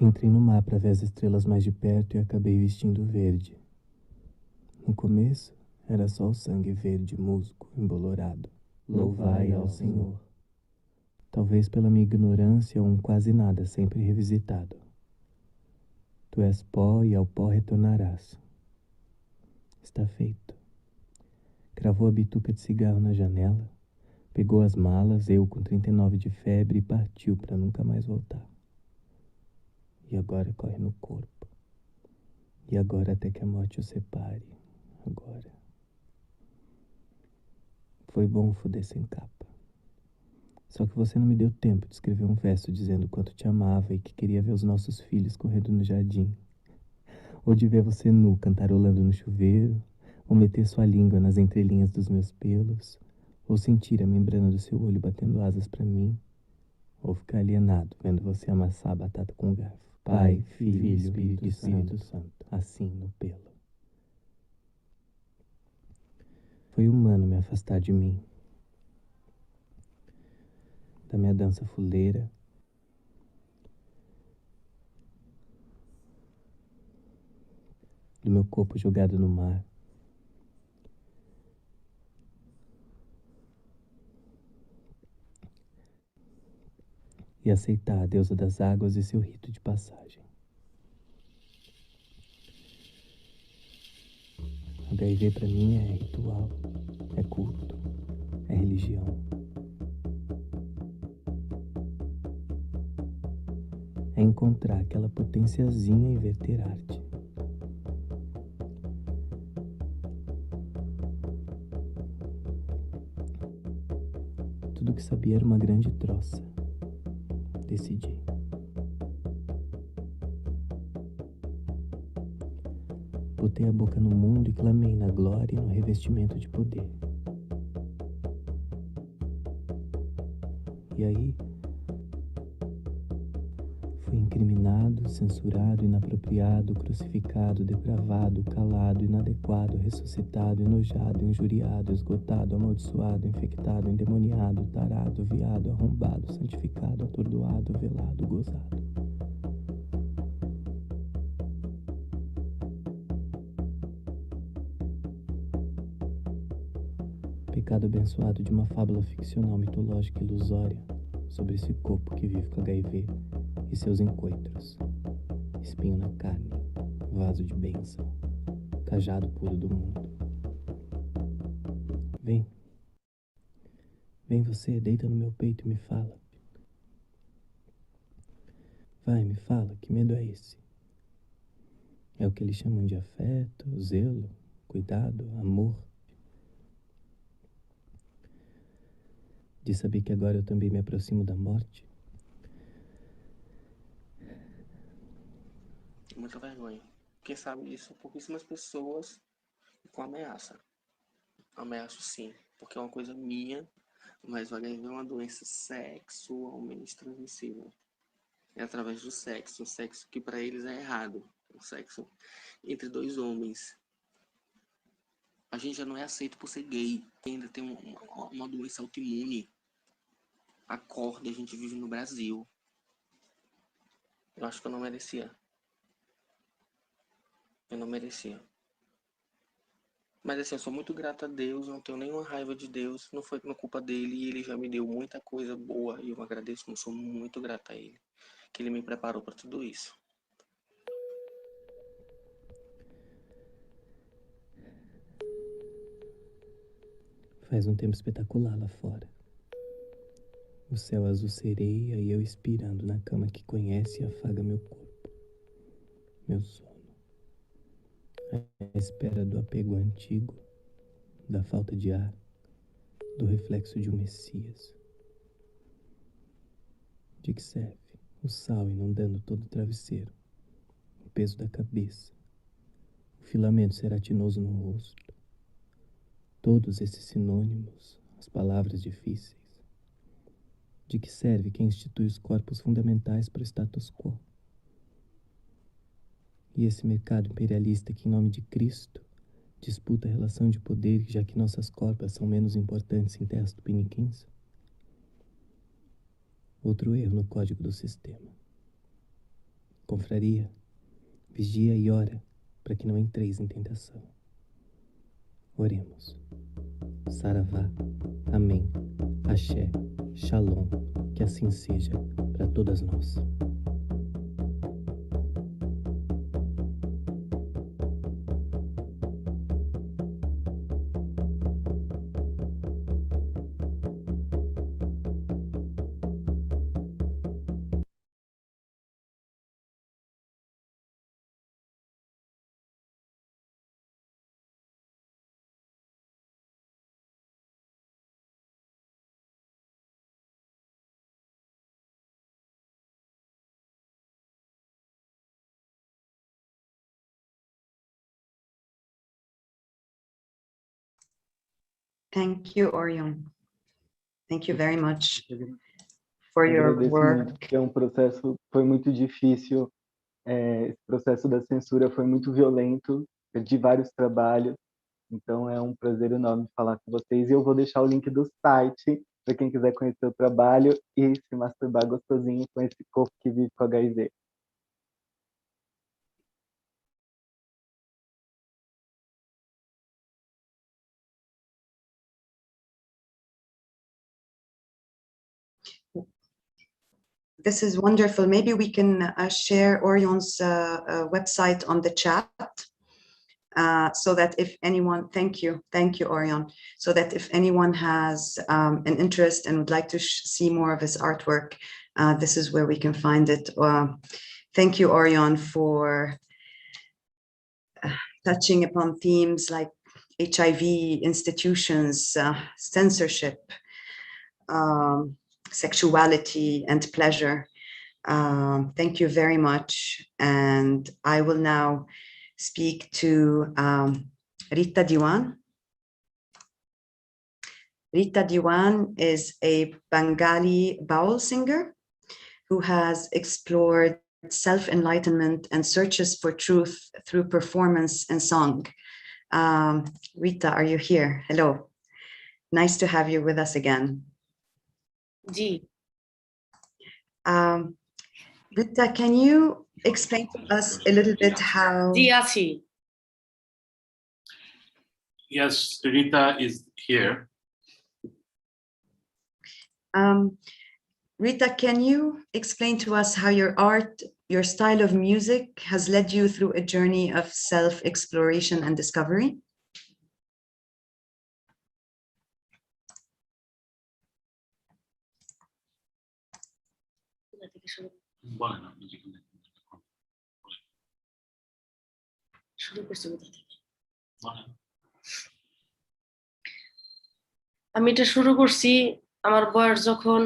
Entrei no mar para ver as estrelas mais de perto e acabei vestindo verde. No começo, era só o sangue verde musgo, embolorado. Louvai ao Senhor. Talvez pela minha ignorância ou um quase nada sempre revisitado. Tu és pó e ao pó retornarás. Está feito. Cravou a bituca de cigarro na janela, pegou as malas, eu com 39 de febre, e partiu para nunca mais voltar. E agora corre no corpo. E agora até que a morte o separe. Agora. Foi bom foder sem capa. Só que você não me deu tempo de escrever um verso dizendo quanto te amava e que queria ver os nossos filhos correndo no jardim. Ou de ver você nu cantarolando no chuveiro, ou meter sua língua nas entrelinhas dos meus pelos, ou sentir a membrana do seu olho batendo asas pra mim, ou ficar alienado vendo você amassar a batata com garfo. Pai, Filho e Espírito Santo, assim no pelo. Foi humano me afastar de mim, da minha dança fuleira, do meu corpo jogado no mar. E aceitar a deusa das águas e seu rito de passagem. HIV pra mim é ritual, é culto, é religião. É encontrar aquela potenciazinha e verter arte. Tudo que sabia era uma grande troça. Decidi. Botei a boca no mundo e clamei na glória e no revestimento de poder. E aí, fui Incriminado, censurado, inapropriado, crucificado, depravado, calado, inadequado, ressuscitado, enojado, injuriado, esgotado, amaldiçoado, infectado, endemoniado, tarado, viado, arrombado, santificado, atordoado, velado, gozado. Pecado abençoado de uma fábula ficcional, mitológica e ilusória sobre esse corpo que vive com HIV e seus encontros. Espinho na carne, vaso de bênção, cajado puro do mundo. Vem. Vem você, deita no meu peito e me fala. Vai, me fala, que medo é esse? É o que eles chamam de afeto, zelo, cuidado, amor. De saber que agora eu também me aproximo da morte? Muita vergonha. Quem sabe disso? Pouquíssimas pessoas com ameaça. Ameaço sim, porque é uma coisa minha, mas o HIV é uma doença sexualmente transmissível. É através do sexo, um sexo que para eles é errado, um sexo entre dois homens. A gente já não é aceito por ser gay, ainda tem uma doença autoimune. Acorda, a gente vive no Brasil. Eu acho que eu não merecia. Eu não merecia. Mas assim, eu sou muito grata a Deus, não tenho nenhuma raiva de Deus, não foi por culpa dele, e ele já me deu muita coisa boa, e eu agradeço, eu sou muito grata a ele, que ele me preparou para tudo isso. Faz um tempo espetacular lá fora. O céu azul sereia e eu expirando na cama que conhece e afaga meu corpo, meu sono. À espera do apego antigo, da falta de ar, do reflexo de um Messias. De que serve o sal inundando todo o travesseiro, o peso da cabeça, o filamento ceratinoso no rosto. Todos esses sinônimos, as palavras difíceis. De que serve quem institui os corpos fundamentais para o status quo? E esse mercado imperialista que, em nome de Cristo, disputa a relação de poder, já que nossas corpas são menos importantes em terras tupiniquins? Outro erro no código do sistema. Confraria, vigia e ora para que não entreis em tentação. Oremos. Saravá, amém, axé, shalom, que assim seja para todas nós. Thank you, Orion. Thank you very much for your work. Muito, porque é um processo, foi muito difícil, esse processo da censura foi muito violento, perdi vários trabalhos, então é um prazer enorme falar com vocês, e eu vou deixar o link do site para quem quiser conhecer o trabalho e se masturbar gostosinho com esse corpo que vive com HIV. This is wonderful. Maybe we can share Orion's website on the chat so that if anyone, thank you, Orion, so that if anyone has an interest and would like to see more of his artwork, this is where we can find it. Thank you, Orion, for touching upon themes like HIV, institutions, censorship, sexuality and pleasure. Thank you very much. And I will now speak to Rita Diwan. Rita Diwan is a Bengali baul singer who has explored self-enlightenment and searches for truth through performance and song. Rita, are you here? Hello. Nice to have you with us again. Ji. Rita, can you explain to us a little bit how... Ji achi. Yes, Rita is here. Rita, can you explain to us how your art, your style of music has led you through a journey of self-exploration and discovery? আমি এটা শুরু করছি আমার বয়স যখন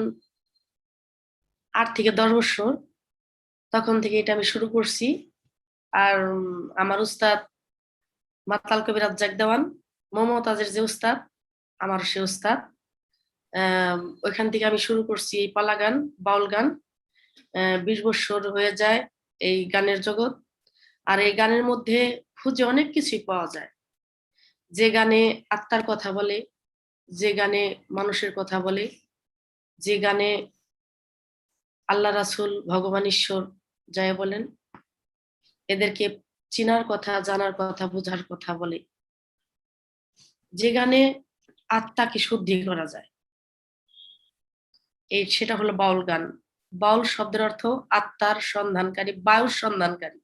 8 থেকে 10 বছর, তখন থেকে এটা আমি শুরু করছি। আর আমার উস্তাদ মাতাল কবির রাজ্জাক দেওয়ান, মমতাজের যে উস্তাদ, আমার সে উস্তাদ, ওইখান থেকে আমি শুরু করছি এই পালা গান, বাউল গান। 20 বছর হয়ে যায় এই গানের জগৎ। আর এই গানের মধ্যে খুঁজে অনেক কিছুই পাওয়া যায়, যে গানে আত্মার কথা বলে, যে গানে মানুষের কথা বলে, যে গানে আল্লাহ রাসূল, ভগবান, ঈশ্বর যাই বলেন, এদেরকে চিনার কথা, জানার কথা, বোঝার কথা বলে, যে গানে আত্মাকে শুদ্ধি করা যায়, সেটা হলো বাউল গান। বাউল শব্দের অর্থ আত্মার সন্ধানকারী, বায়ুর সন্ধানকারী।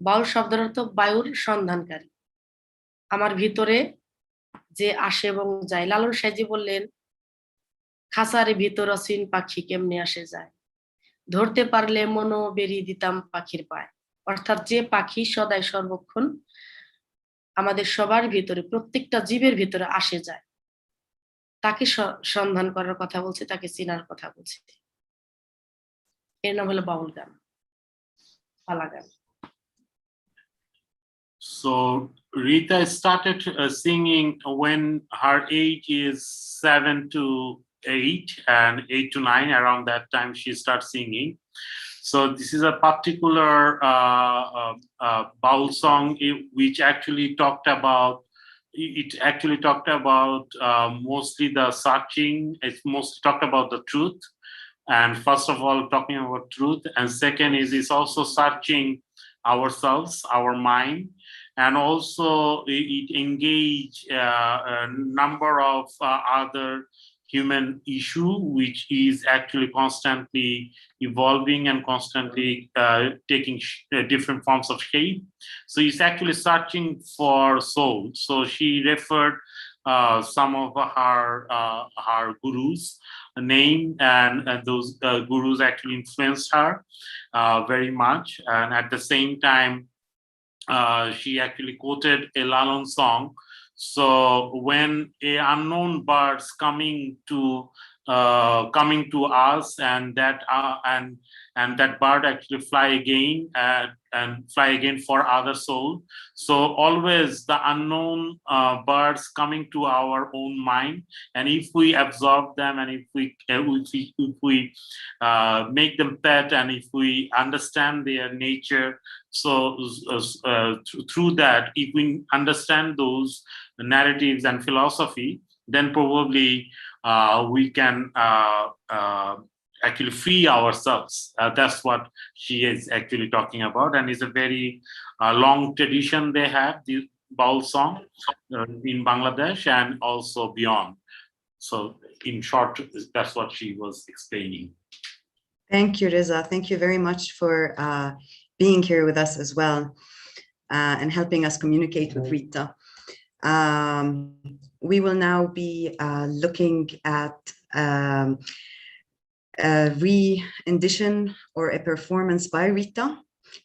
বাউল শব্দের অর্থ বায়ুর সন্ধানকারী। আমার ভিতরে যে আসে এবং যায়। লালন সাইজি বললেন, খাঁচারে ভিতর অসীন পাখি কেমনে আসে যায়, ধরতে পারলে মনো বেরিয়ে দিতাম পাখির পায়। অর্থাৎ যে পাখি সদাই সর্বক্ষণ আমাদের সবার ভিতরে, প্রত্যেকটা জীবের ভিতরে আসে যায়, তাকে সন্ধান করার কথা বলছে, তাকে চিনার কথা বলছে। এর নাম হলো বাউল গান, পালা গান। So Rita started singing when her age is 7 to 8 and 8 to 9. Around that time she starts singing. So this is a particular baul song which actually talked about, mostly the searching. It's mostly talked about the truth. And first of all, talking about truth. And second is it's also searching ourselves, our mind. And also it engage a number of other human issue, which is actually constantly evolving and constantly taking different forms of shape. So it's actually searching for soul. So she referred some of her gurus name, and those gurus actually influenced her very much. And at the same time, she actually quoted a Lalon song. So when a unknown bird's coming to us, and that bird actually fly again and fly again for other soul. So always the unknown birds coming to our own mind, and if we absorb them, and if we make them pet, and if we understand their nature, so through that, if we understand those narratives and philosophy, then probably we can actually free ourselves. That's what she is actually talking about, and it's a very long tradition they have, the baul song in Bangladesh and also beyond. So in short, that's what she was explaining. Thank you, Reza. Thank you very much for being here with us as well, and helping us communicate with Rita. We will now be looking at a re-rendition or a performance by Rita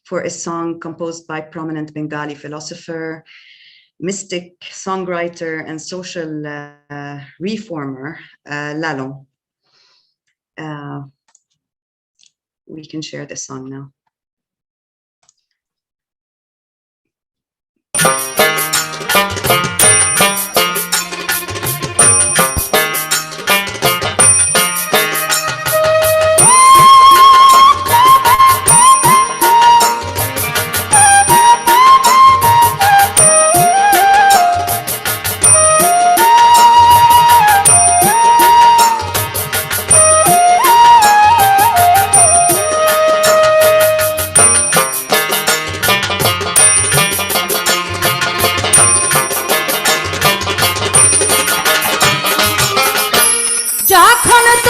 for a song composed by prominent Bengali philosopher, mystic, songwriter, and social reformer, Lalon. We can share the song now.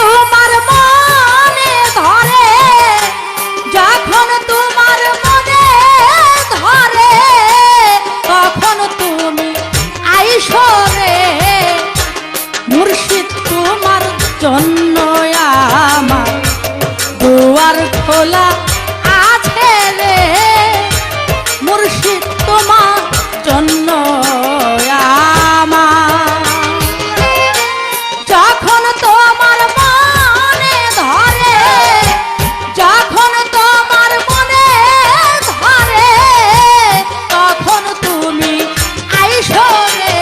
তোমার মনে ধরে, যখন তোমার মনে ধরে, তখন তুমি আইসো রে মুর্শিদ, তোমার জন্য আমার দুয়ার খোলা আছে রে মুর্শিদ, তোমার জন্য আমার। যখন তোমার মনে ধরে, যখন তোমার মনে ধরে, তখন তুমি আইসো রে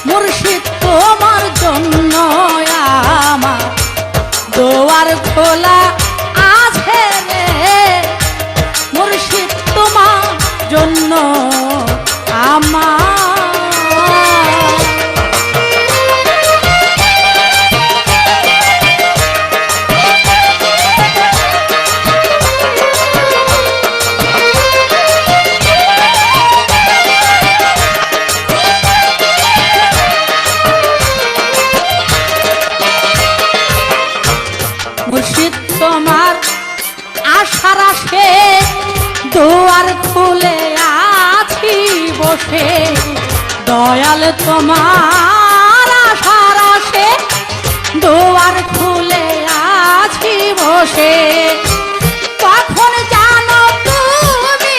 মুর্শিদ, তোমার জন্য আমার দুয়ার খোলা আছে রে মুর্শিদ, তোমার জন্য আমার। মুর্শিদ তোমার আশার আশে দুয়ার খুলে আছি বসে, দয়াল তোমার আশার আশে দুয়ার খুলে আছি বসে, কখন জানো তুমি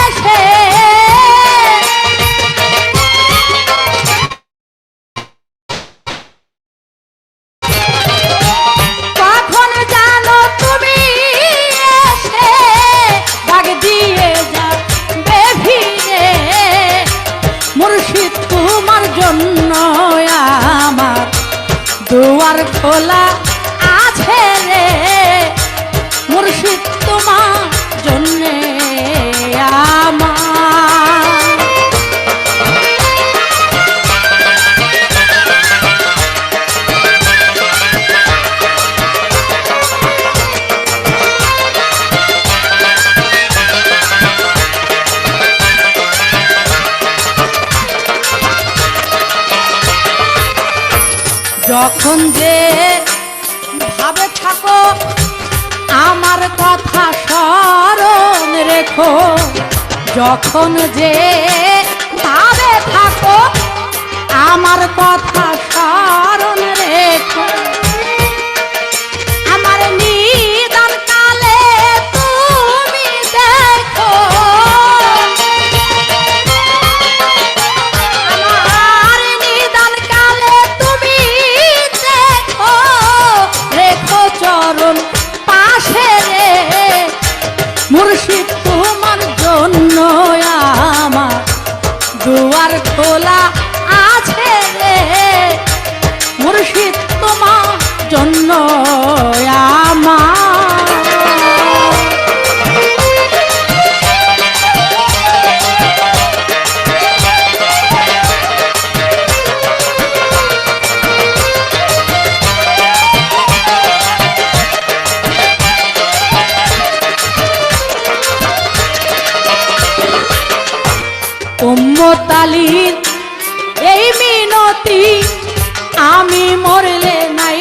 এসে কখন জানো তুমি এসে ডাক দিয়ে যাবে ফিরে মুর্শিদ, তোমার জন্য আমার দুয়ার খোলা আছে রে মুর্শিদ, তোমার জন্য আমার। যখন যে ভাবে থাকো আমার কথা স্মরণ রেখো, যখন যে ভাবে থাকো আমার কথা স্মরণ রেখো, আমার নিদান কালে তুমি দেখো, আমার নিদান কালে তুমি দেখো, রেখো চরণ পাশে রে মুর্শিদ, তোমার জন্য আমার দুয়ার খোলা আছে রে মুর্শিদ, তোমার জন্য আমার। উম্মত আলীর এই মিনতি আমি মরলে নাই।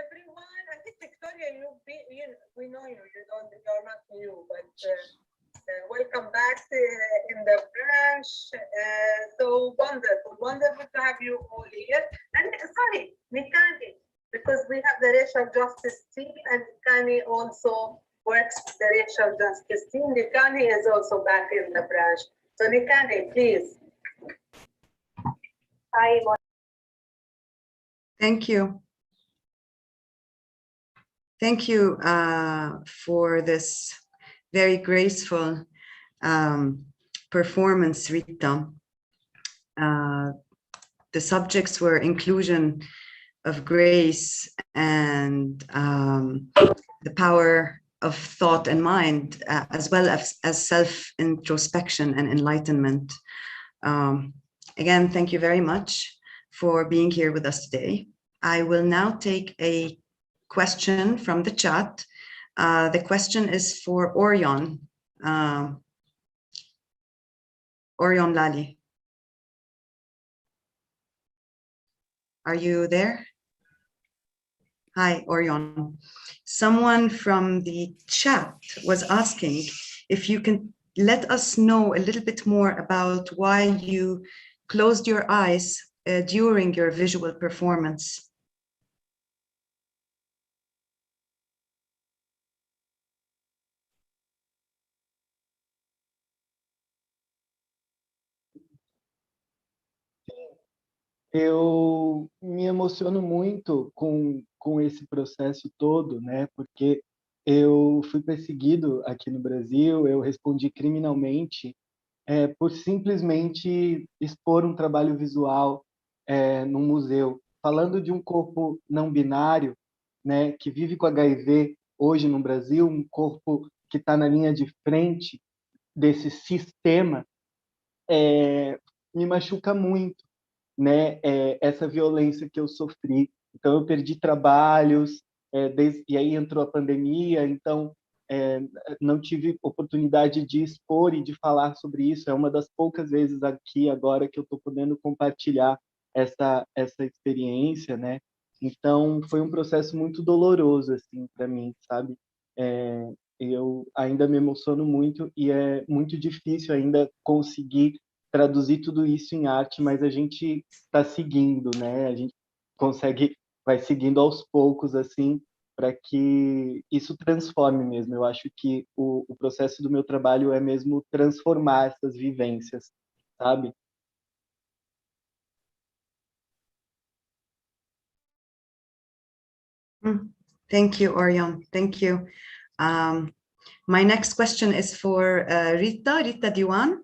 Everyone, I think Victoria, we know you're not new, but welcome back in the branch. So wonderful to have you all here. And sorry, Nikani, because we have the racial justice team, and Nikani also works with the racial justice team. Nikani is also back in the branch. So Nikani, please. Hi. Thank you. Thank you for this very graceful performance, Rita. The subjects were inclusion of grace and the power of thought and mind, as well as self-introspection and enlightenment. Again, thank you very much for being here with us today. I will now take a question from the chat. The question is for Orion. Orion Lali. Are you there? Hi, Orion. Someone from the chat was asking if you can let us know a little bit more about why you closed your eyes during your visual performance. Eu me emociono muito com esse processo todo, né? Porque eu fui perseguido aqui no Brasil, eu respondi criminalmente por simplesmente expor um trabalho visual num museu, falando de um corpo não binário, né? Que vive com HIV hoje no Brasil, um corpo que está na linha de frente desse sistema, me machuca muito, né, essa violência que eu sofri. Então, eu perdi trabalhos, e aí entrou a pandemia, então não tive oportunidade de expor e de falar sobre isso. É uma das poucas vezes aqui agora que eu estou podendo compartilhar essa experiência, né? Então, foi um processo muito doloroso assim para mim, sabe? Eu ainda me emociono muito e é muito difícil ainda conseguir traduzir tudo isso em arte, mas a gente está seguindo, né? A gente vai seguindo aos poucos, assim, para que isso transforme mesmo. Eu acho que o processo do meu trabalho é mesmo transformar essas vivências, sabe? Thank you, Orion. Thank you. My next question is for Rita. Rita Diwan.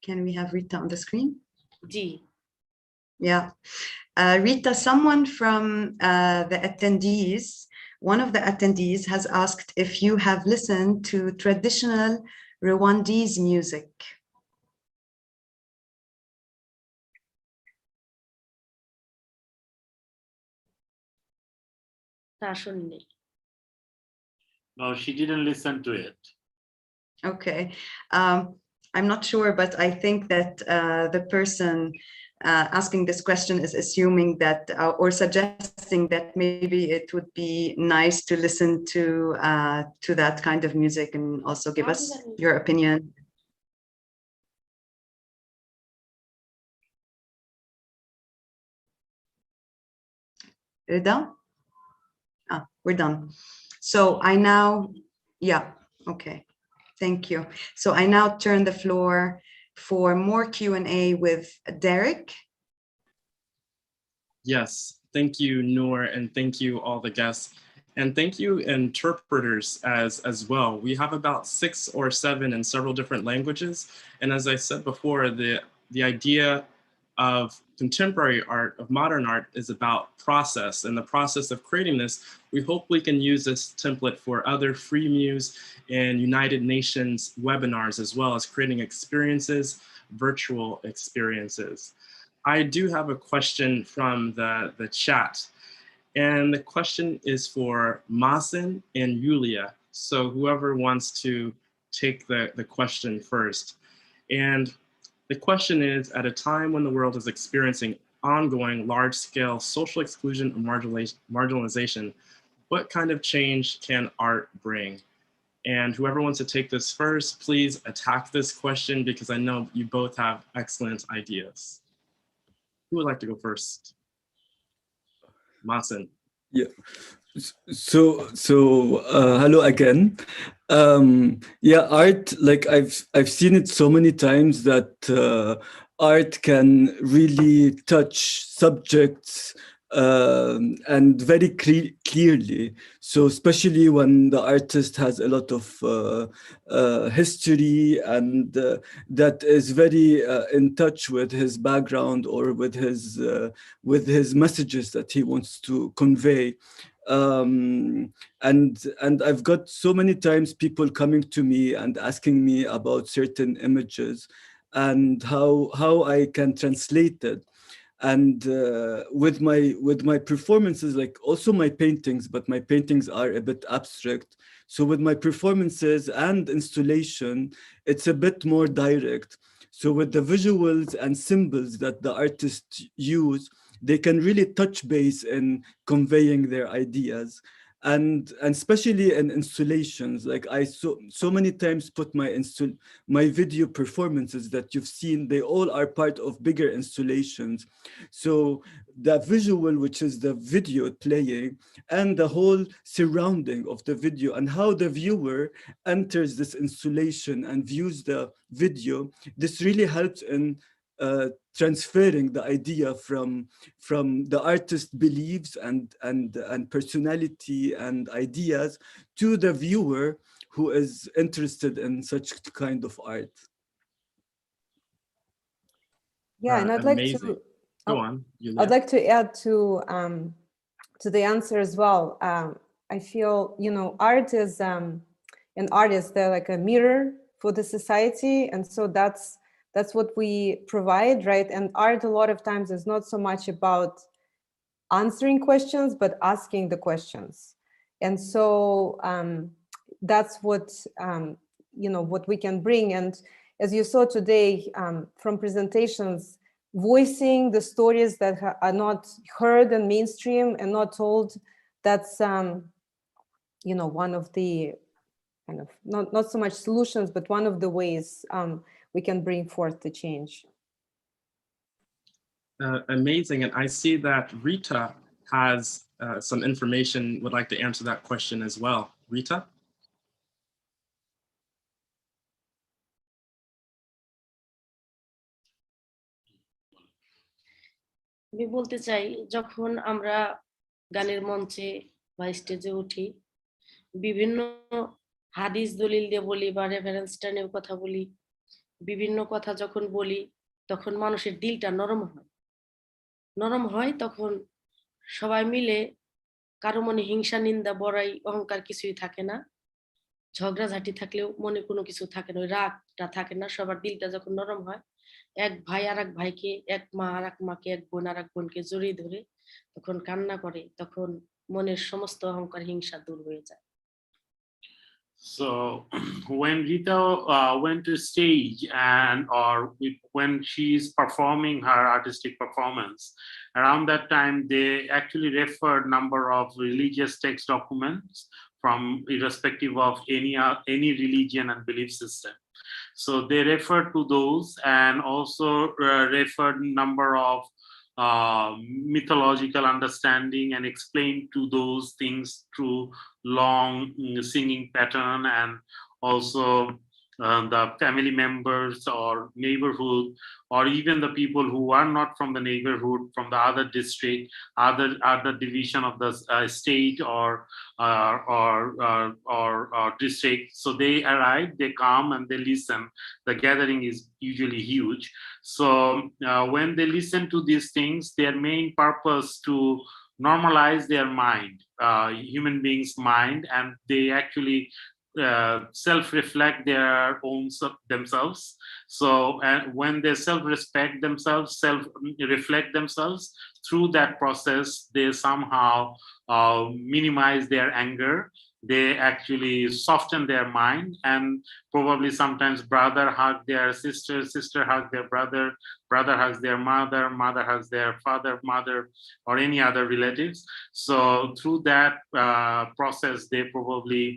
Can we have Rita on the screen? D. Yeah. Rita, someone from the attendees, one of the attendees has asked if you have listened to traditional Rwandese music. No, she didn't listen to it. Okay. I'm not sure, but I think that the person asking this question is assuming that or suggesting that maybe it would be nice to listen to that kind of music and also give us your opinion. Rida? We're done. So I now, yeah, okay. Thank you. So I now turn the floor for more Q&A with Derek. Yes, thank you, Noor, and thank you all the guests. And thank you interpreters as well. We have about 6 or 7 in several different languages. And as I said before, the idea of contemporary art, of modern art, is about process. And the process of creating this, we hope we can use this template for other Freemuse and United Nations webinars, as well as creating experiences, virtual experiences. I do have a question from the chat. And the question is for Masen and Yulia. So whoever wants to take the question first. And the question is, at a time when the world is experiencing ongoing large-scale social exclusion and marginalization, what kind of change can art bring? And whoever wants to take this first, please attack this question because I know you both have excellent ideas. Who would like to go first? Masen. Yeah. So hello again. Yeah, art, like I've seen it so many times that art can really touch subjects and very clearly. So especially when the artist has a lot of history and that is very in touch with his background or with his messages that he wants to convey. And I've got so many times people coming to me and asking me about certain images and how I can translate it. And with my performances, like also my paintings, but my paintings are a bit abstract. So with my performances and installation, it's a bit more direct. So with the visuals and symbols that the artists use, they can really touch base in conveying their ideas. And especially in installations, like I so many times put my video performances that you've seen, they all are part of bigger installations. So the visual, which is the video playing, and the whole surrounding of the video and how the viewer enters this installation and views the video, this really helps in transferring the idea from the artist's beliefs and personality and ideas to the viewer who is interested in such kind of art. Yeah, and I'd like amazing. to Go on. I'd like to add to the answer as well. I feel, you know, art is an artist, they're like a mirror for the society, and so that's what we provide, right? And art a lot of times is not so much about answering questions, but asking the questions. And so that's what, you know, what we can bring. And as you saw today from presentations, voicing the stories that are not heard in mainstream and not told, that's, you know, one of the kind of, not so much solutions, but one of the ways we can bring forth the change. Amazing. And I see that Rita has some information, would like to answer that question as well. Rita? আমি বলতে চাই, যখন আমরা গানের মঞ্চে বা স্টেজে উঠি, বিভিন্ন হাদিস দলিল দিয়ে বলি বা রেফারেন্সটা নিয়ে কথা বলি, বিভিন্ন কথা যখন বলি, তখন মানুষের দিলটা নরম হয়। তখন সবাই মিলে কারো মনে হিংসা, নিন্দা, বড়াই, অহংকার কিছুই থাকে না। ঝগড়াঝাটি থাকলেও মনে কোনো কিছু থাকে না, ওই রাগটা থাকে না। সবার দিলটা যখন নরম হয়, এক ভাই আর এক ভাইকে, এক মা আর এক মাকে, এক বোন আর এক বোনকে জড়িয়ে ধরে তখন কান্না করে, তখন মনের সমস্ত অহংকার, হিংসা দূর হয়ে যায়। So when Rita went to stage when she's performing her artistic performance, around that time they actually referred number of religious text documents from irrespective of any religion and belief system. So they referred to those and also referred number of mythological understanding and explained to those things through long singing pattern, and also the family members or neighborhood, or even the people who are not from the neighborhood, from the other district, other division of the state or district. So they arrive, they come and they listen. The gathering is usually huge. So when they listen to these things, their main purpose to normalize their mind, human beings' mind, and they actually self-reflect their own themselves. So when they self-respect themselves, self-reflect themselves, through that process, they somehow minimize their anger. They actually soften their mind, and probably sometimes brother hug their sister, sister hug their brother, brother hugs their mother, mother hugs their father, mother, or any other relatives. So through that process, they probably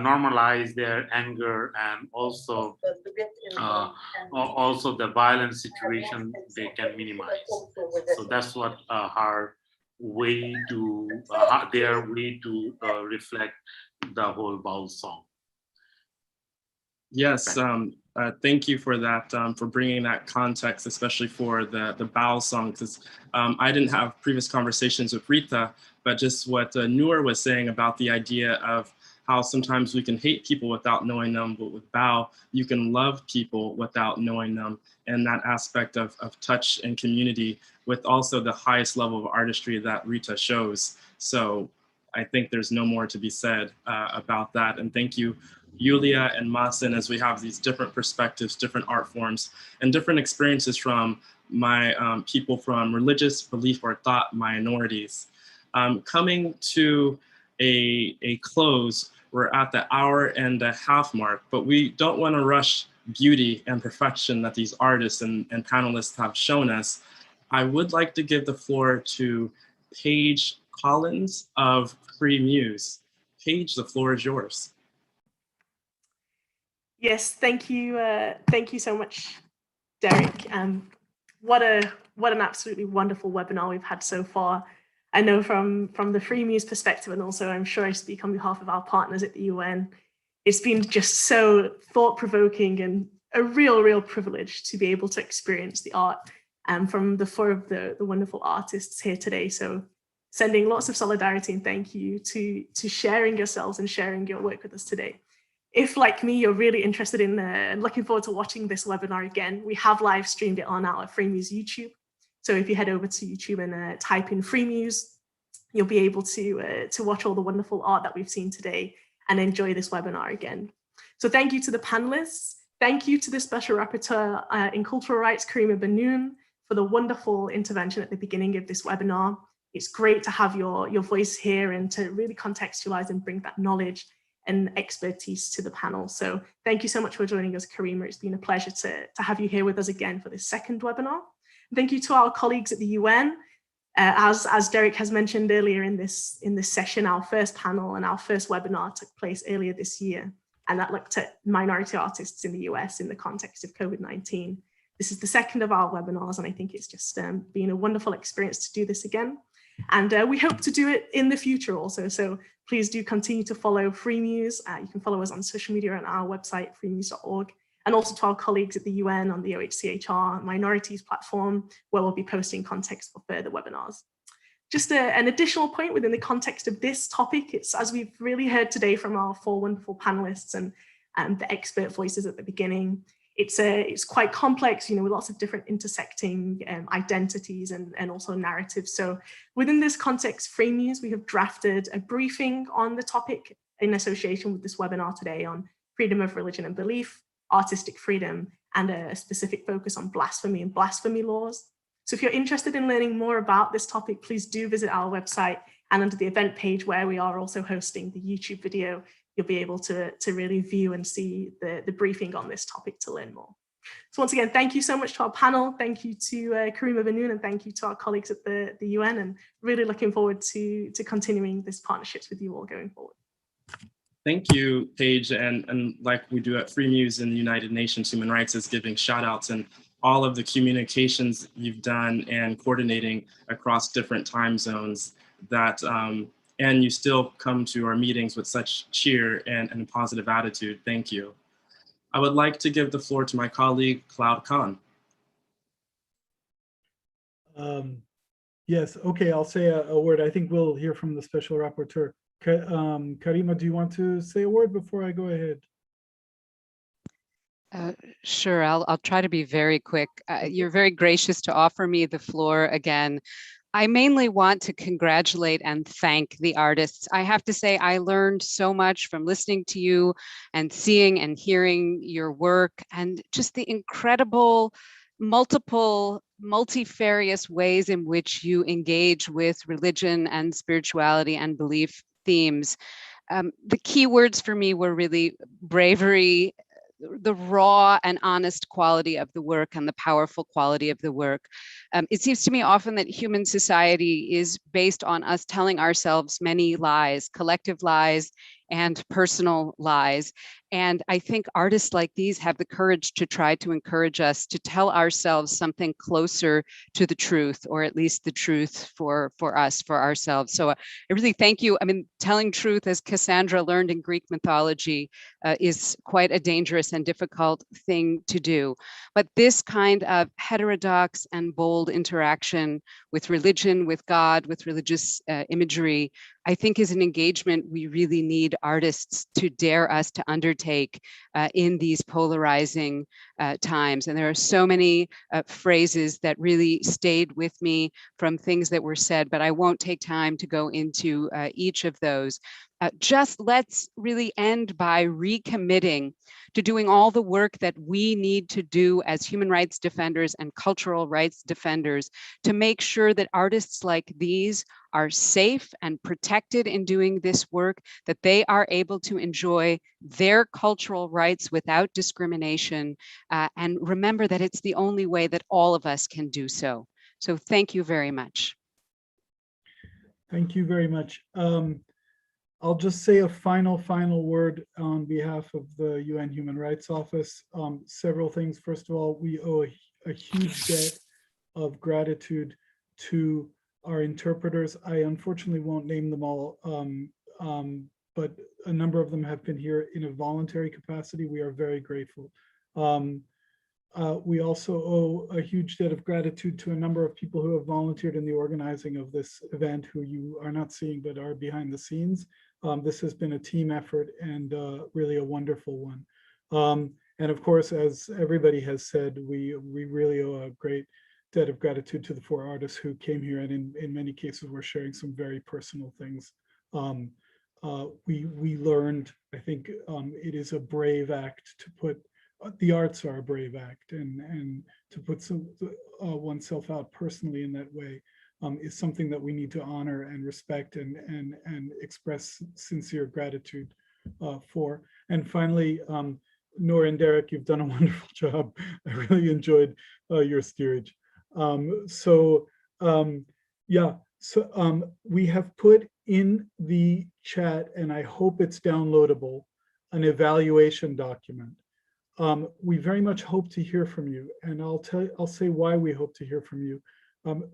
normalize their anger, and also the violent situation they can minimize. So that's what their way to reflect the whole Baul song. Yes, thank you for that, for bringing that context, especially for the Baul song, because I didn't have previous conversations with Rita, but just what Noor was saying about the idea of how sometimes we can hate people without knowing them, but with Baul, you can love people without knowing them, and that aspect of touch and community with also the highest level of artistry that Rita shows. So I think there's no more to be said about that. And thank you, Yulia and Masen, as we have these different perspectives, different art forms, and different experiences from my people from religious belief or thought minorities. Coming to a close, We're at the hour-and-a-half mark, but we don't want to rush beauty and perfection that these artists and panelists have shown us. I would like to give the floor to Paige Collins of Freemuse. Paige, the floor is yours. Yes, thank you so much, Derek. What an absolutely wonderful webinar we've had so far. I know from the Freemuse perspective, and also I'm sure I speak on behalf of our partners at the UN, it's been just so thought-provoking and a real privilege to be able to experience the art from the four of the wonderful artists here today. So sending lots of solidarity and thank you to sharing yourselves and sharing your work with us today. If, like me, you're really interested in and looking forward to watching this webinar again, we have live streamed it on our Freemuse YouTube. So if you head over to YouTube and type in Freemuse, you'll be able to watch all the wonderful art that we've seen today and enjoy this webinar again. So thank you to the panelists. Thank you to the Special Rapporteur in Cultural Rights, Karima Benoon, for the wonderful intervention at the beginning of this webinar. It's great to have your voice here and to really contextualize and bring that knowledge and expertise to the panel. So thank you so much for joining us, Karima. It's been a pleasure to have you here with us again for this second webinar. Thank you to our colleagues at the UN. As Derek has mentioned earlier in this session, our first panel and our first webinar took place earlier this year, and that looked at minority artists in the US in the context of COVID-19. This is the second of our webinars, and I think it's just been a wonderful experience to do this again. And we hope to do it in the future also. So please do continue to follow Freemuse. You can follow us on social media on our website, freemuse.org, and also to our colleagues at the UN on the OHCHR minorities platform, where we'll be posting context for further webinars. Just an additional point within the context of this topic, it's as we've really heard today from our four wonderful panelists and the expert voices at the beginning, it's quite complex, with lots of different intersecting identities and also narratives. So within this context, Freemuse, we have drafted a briefing on the topic in association with this webinar today on freedom of religion and belief, artistic freedom, and a specific focus on blasphemy and blasphemy laws. So if you're interested in learning more about this topic, please do visit our website, and under the event page where we are also hosting the YouTube video, you'll be able to really view and see the briefing on this topic to learn more. So once again, thank you so much to our panel. Thank you to Karima Benoon, and thank you to our colleagues at the UN, and really looking forward to continuing this partnerships with you all going forward. Thank you, Paige, and like we do at Freemuse and the United Nations Human Rights is giving shout outs and all of the communications you've done and coordinating across different time zones that and you still come to our meetings with such cheer and a positive attitude. Thank you. I would like to give the floor to my colleague, Cloud Khan. Yes, okay, I'll say a word. I think we'll hear from the Special Rapporteur. Karima, do you want to say a word before I go ahead? Sure, I'll try to be very quick. You're very gracious to offer me the floor again. I mainly want to congratulate and thank the artists. I have to say I learned so much from listening to you and seeing and hearing your work, and just the incredible multifarious ways in which you engage with religion and spirituality and belief themes. The key words for me were really bravery, the raw and honest quality of the work, and the powerful quality of the work. It seems to me often that human society is based on us telling ourselves many lies, collective lies and personal lies. And I think artists like these have the courage to try to encourage us to tell ourselves something closer to the truth, or at least the truth for us, for ourselves. So I really thank you. I mean, telling truth, as Cassandra learned in Greek mythology, is quite a dangerous and difficult thing to do. But this kind of heterodox and bold interaction with religion, with God, with religious imagery, I think is an engagement we really need artists to dare us to undertake in these polarizing times. And there are so many phrases that really stayed with me from things that were said, but I won't take time to go into each of those. just let's really end by recommitting to doing all the work that we need to do as human rights defenders and cultural rights defenders to make sure that artists like these are safe and protected in doing this work, that they are able to enjoy their cultural rights without discrimination, and remember that it's the only way that all of us can do so. So thank you very much. Thank you very much. I'll just say a final word on behalf of the UN Human Rights Office. Several things. First of all, we owe a huge debt of gratitude to our interpreters. I unfortunately won't name them all, but a number of them have been here in a voluntary capacity. We are very grateful. We also owe a huge debt of gratitude to a number of people who have volunteered in the organizing of this event, who you are not seeing but are behind the scenes. This has been a team effort and really a wonderful one. And of course, as everybody has said, we really owe a great debt of gratitude to the 4 artists who came here, and in many cases were sharing some very personal things. We learned, I think it is a brave act to put, the arts are a brave act, and to put oneself out personally in that way is something that we need to honor and respect and express sincere gratitude for. And finally, Noor and Derek, you've done a wonderful job. I really enjoyed your steerage. We have put in the chat, and I hope it's downloadable, an evaluation document. We very much hope to hear from you, and I'll say why we hope to hear from you.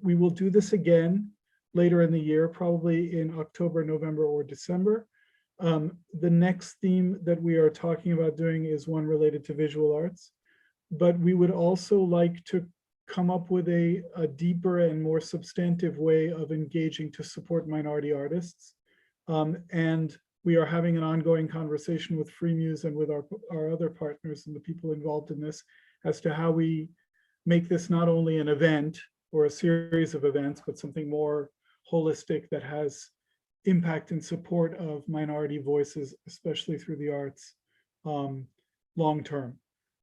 We will do this again later in the year, probably in October, November, or December. The next theme that we are talking about doing is one related to visual arts, but we would also like to come up with a deeper and more substantive way of engaging to support minority artists. And we are having an ongoing conversation with Freemuse and with our other partners and the people involved in this as to how we make this not only an event or a series of events, but something more holistic that has impact and support of minority voices, especially through the arts, long term.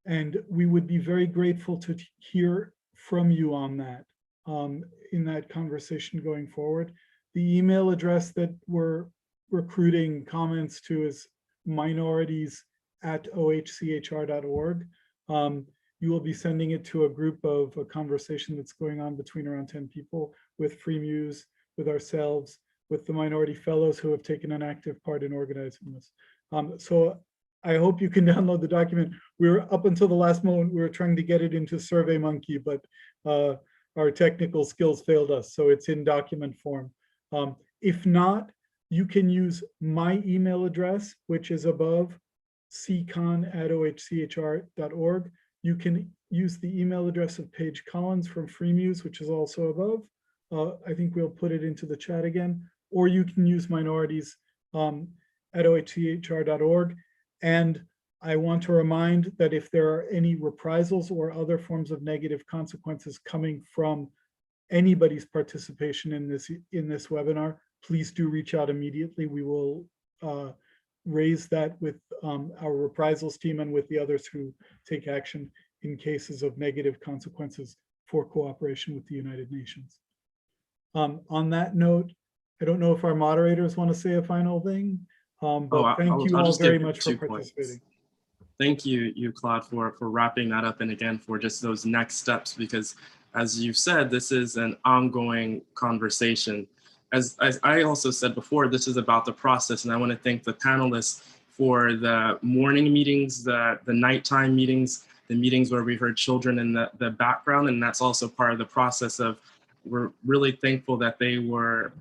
And we would be very grateful to hear from you on that, in that conversation going forward. The email address that we're recruiting comments to is minorities@ohchr.org. You will be sending it to a group of a conversation that's going on between around 10 people with Freemuse, with ourselves, with the minority fellows who have taken an active part in organizing this. So I hope you can download the document. We were, up until the last moment, we were trying to get it into SurveyMonkey, but our technical skills failed us. So it's in document form. If not, you can use my email address, which is above, ccon@ohchr.org. You can use the email address of Paige Collins from Freemuse, which is also above. I think we'll put it into the chat again, or you can use minorities@ohchr.org. And I want to remind that if there are any reprisals or other forms of negative consequences coming from anybody's participation in this webinar, please do reach out immediately. We will raise that with our reprisals team and with the others who take action in cases of negative consequences for cooperation with the United Nations. On that note, I don't know if our moderators want to say a final thing, but thank you all very much for participating. Thank you, Claude, for wrapping that up, and again, for just those next steps, because as you've said, this is an ongoing conversation. As I also said before, this is about the process, and I want to thank the panelists for the morning meetings, the nighttime meetings, the meetings where we heard children in the background, and that's also part of the process of, we're really thankful that they were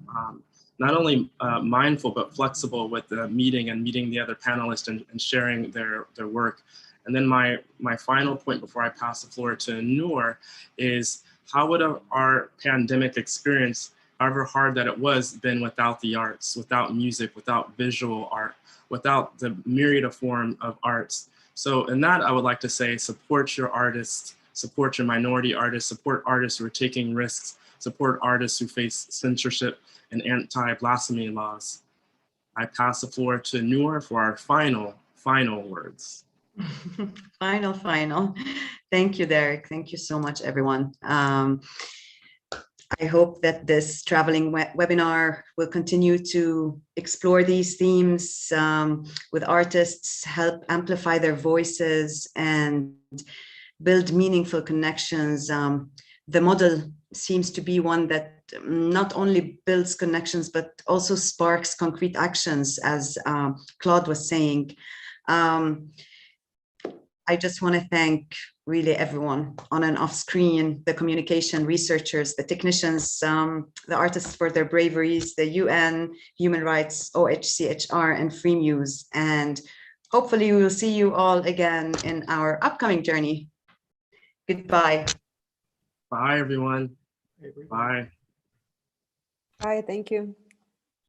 not only mindful, but flexible with the meeting and meeting the other panelists and sharing their work. And then my final point before I pass the floor to Noor is, how would our pandemic experience, however hard that it was, been without the arts, without music, without visual art, without the myriad of form of arts? So in that, I would like to say, support your artists, support your minority artists, support artists who are taking risks, support artists who face censorship and anti-blasphemy laws. I pass the floor to Noor for our final words. Final. Thank you, Derek. Thank you so much, everyone. I hope that this traveling webinar will continue to explore these themes with artists, help amplify their voices and build meaningful connections. The model seems to be one that not only builds connections, but also sparks concrete actions, as Claude was saying. I just want to thank really everyone on and off screen, the communication researchers, the technicians, the artists for their braveries, the UN, Human Rights, OHCHR, and Freemuse. And hopefully we will see you all again in our upcoming journey. Goodbye. Bye, everyone. Bye. Bye, thank you.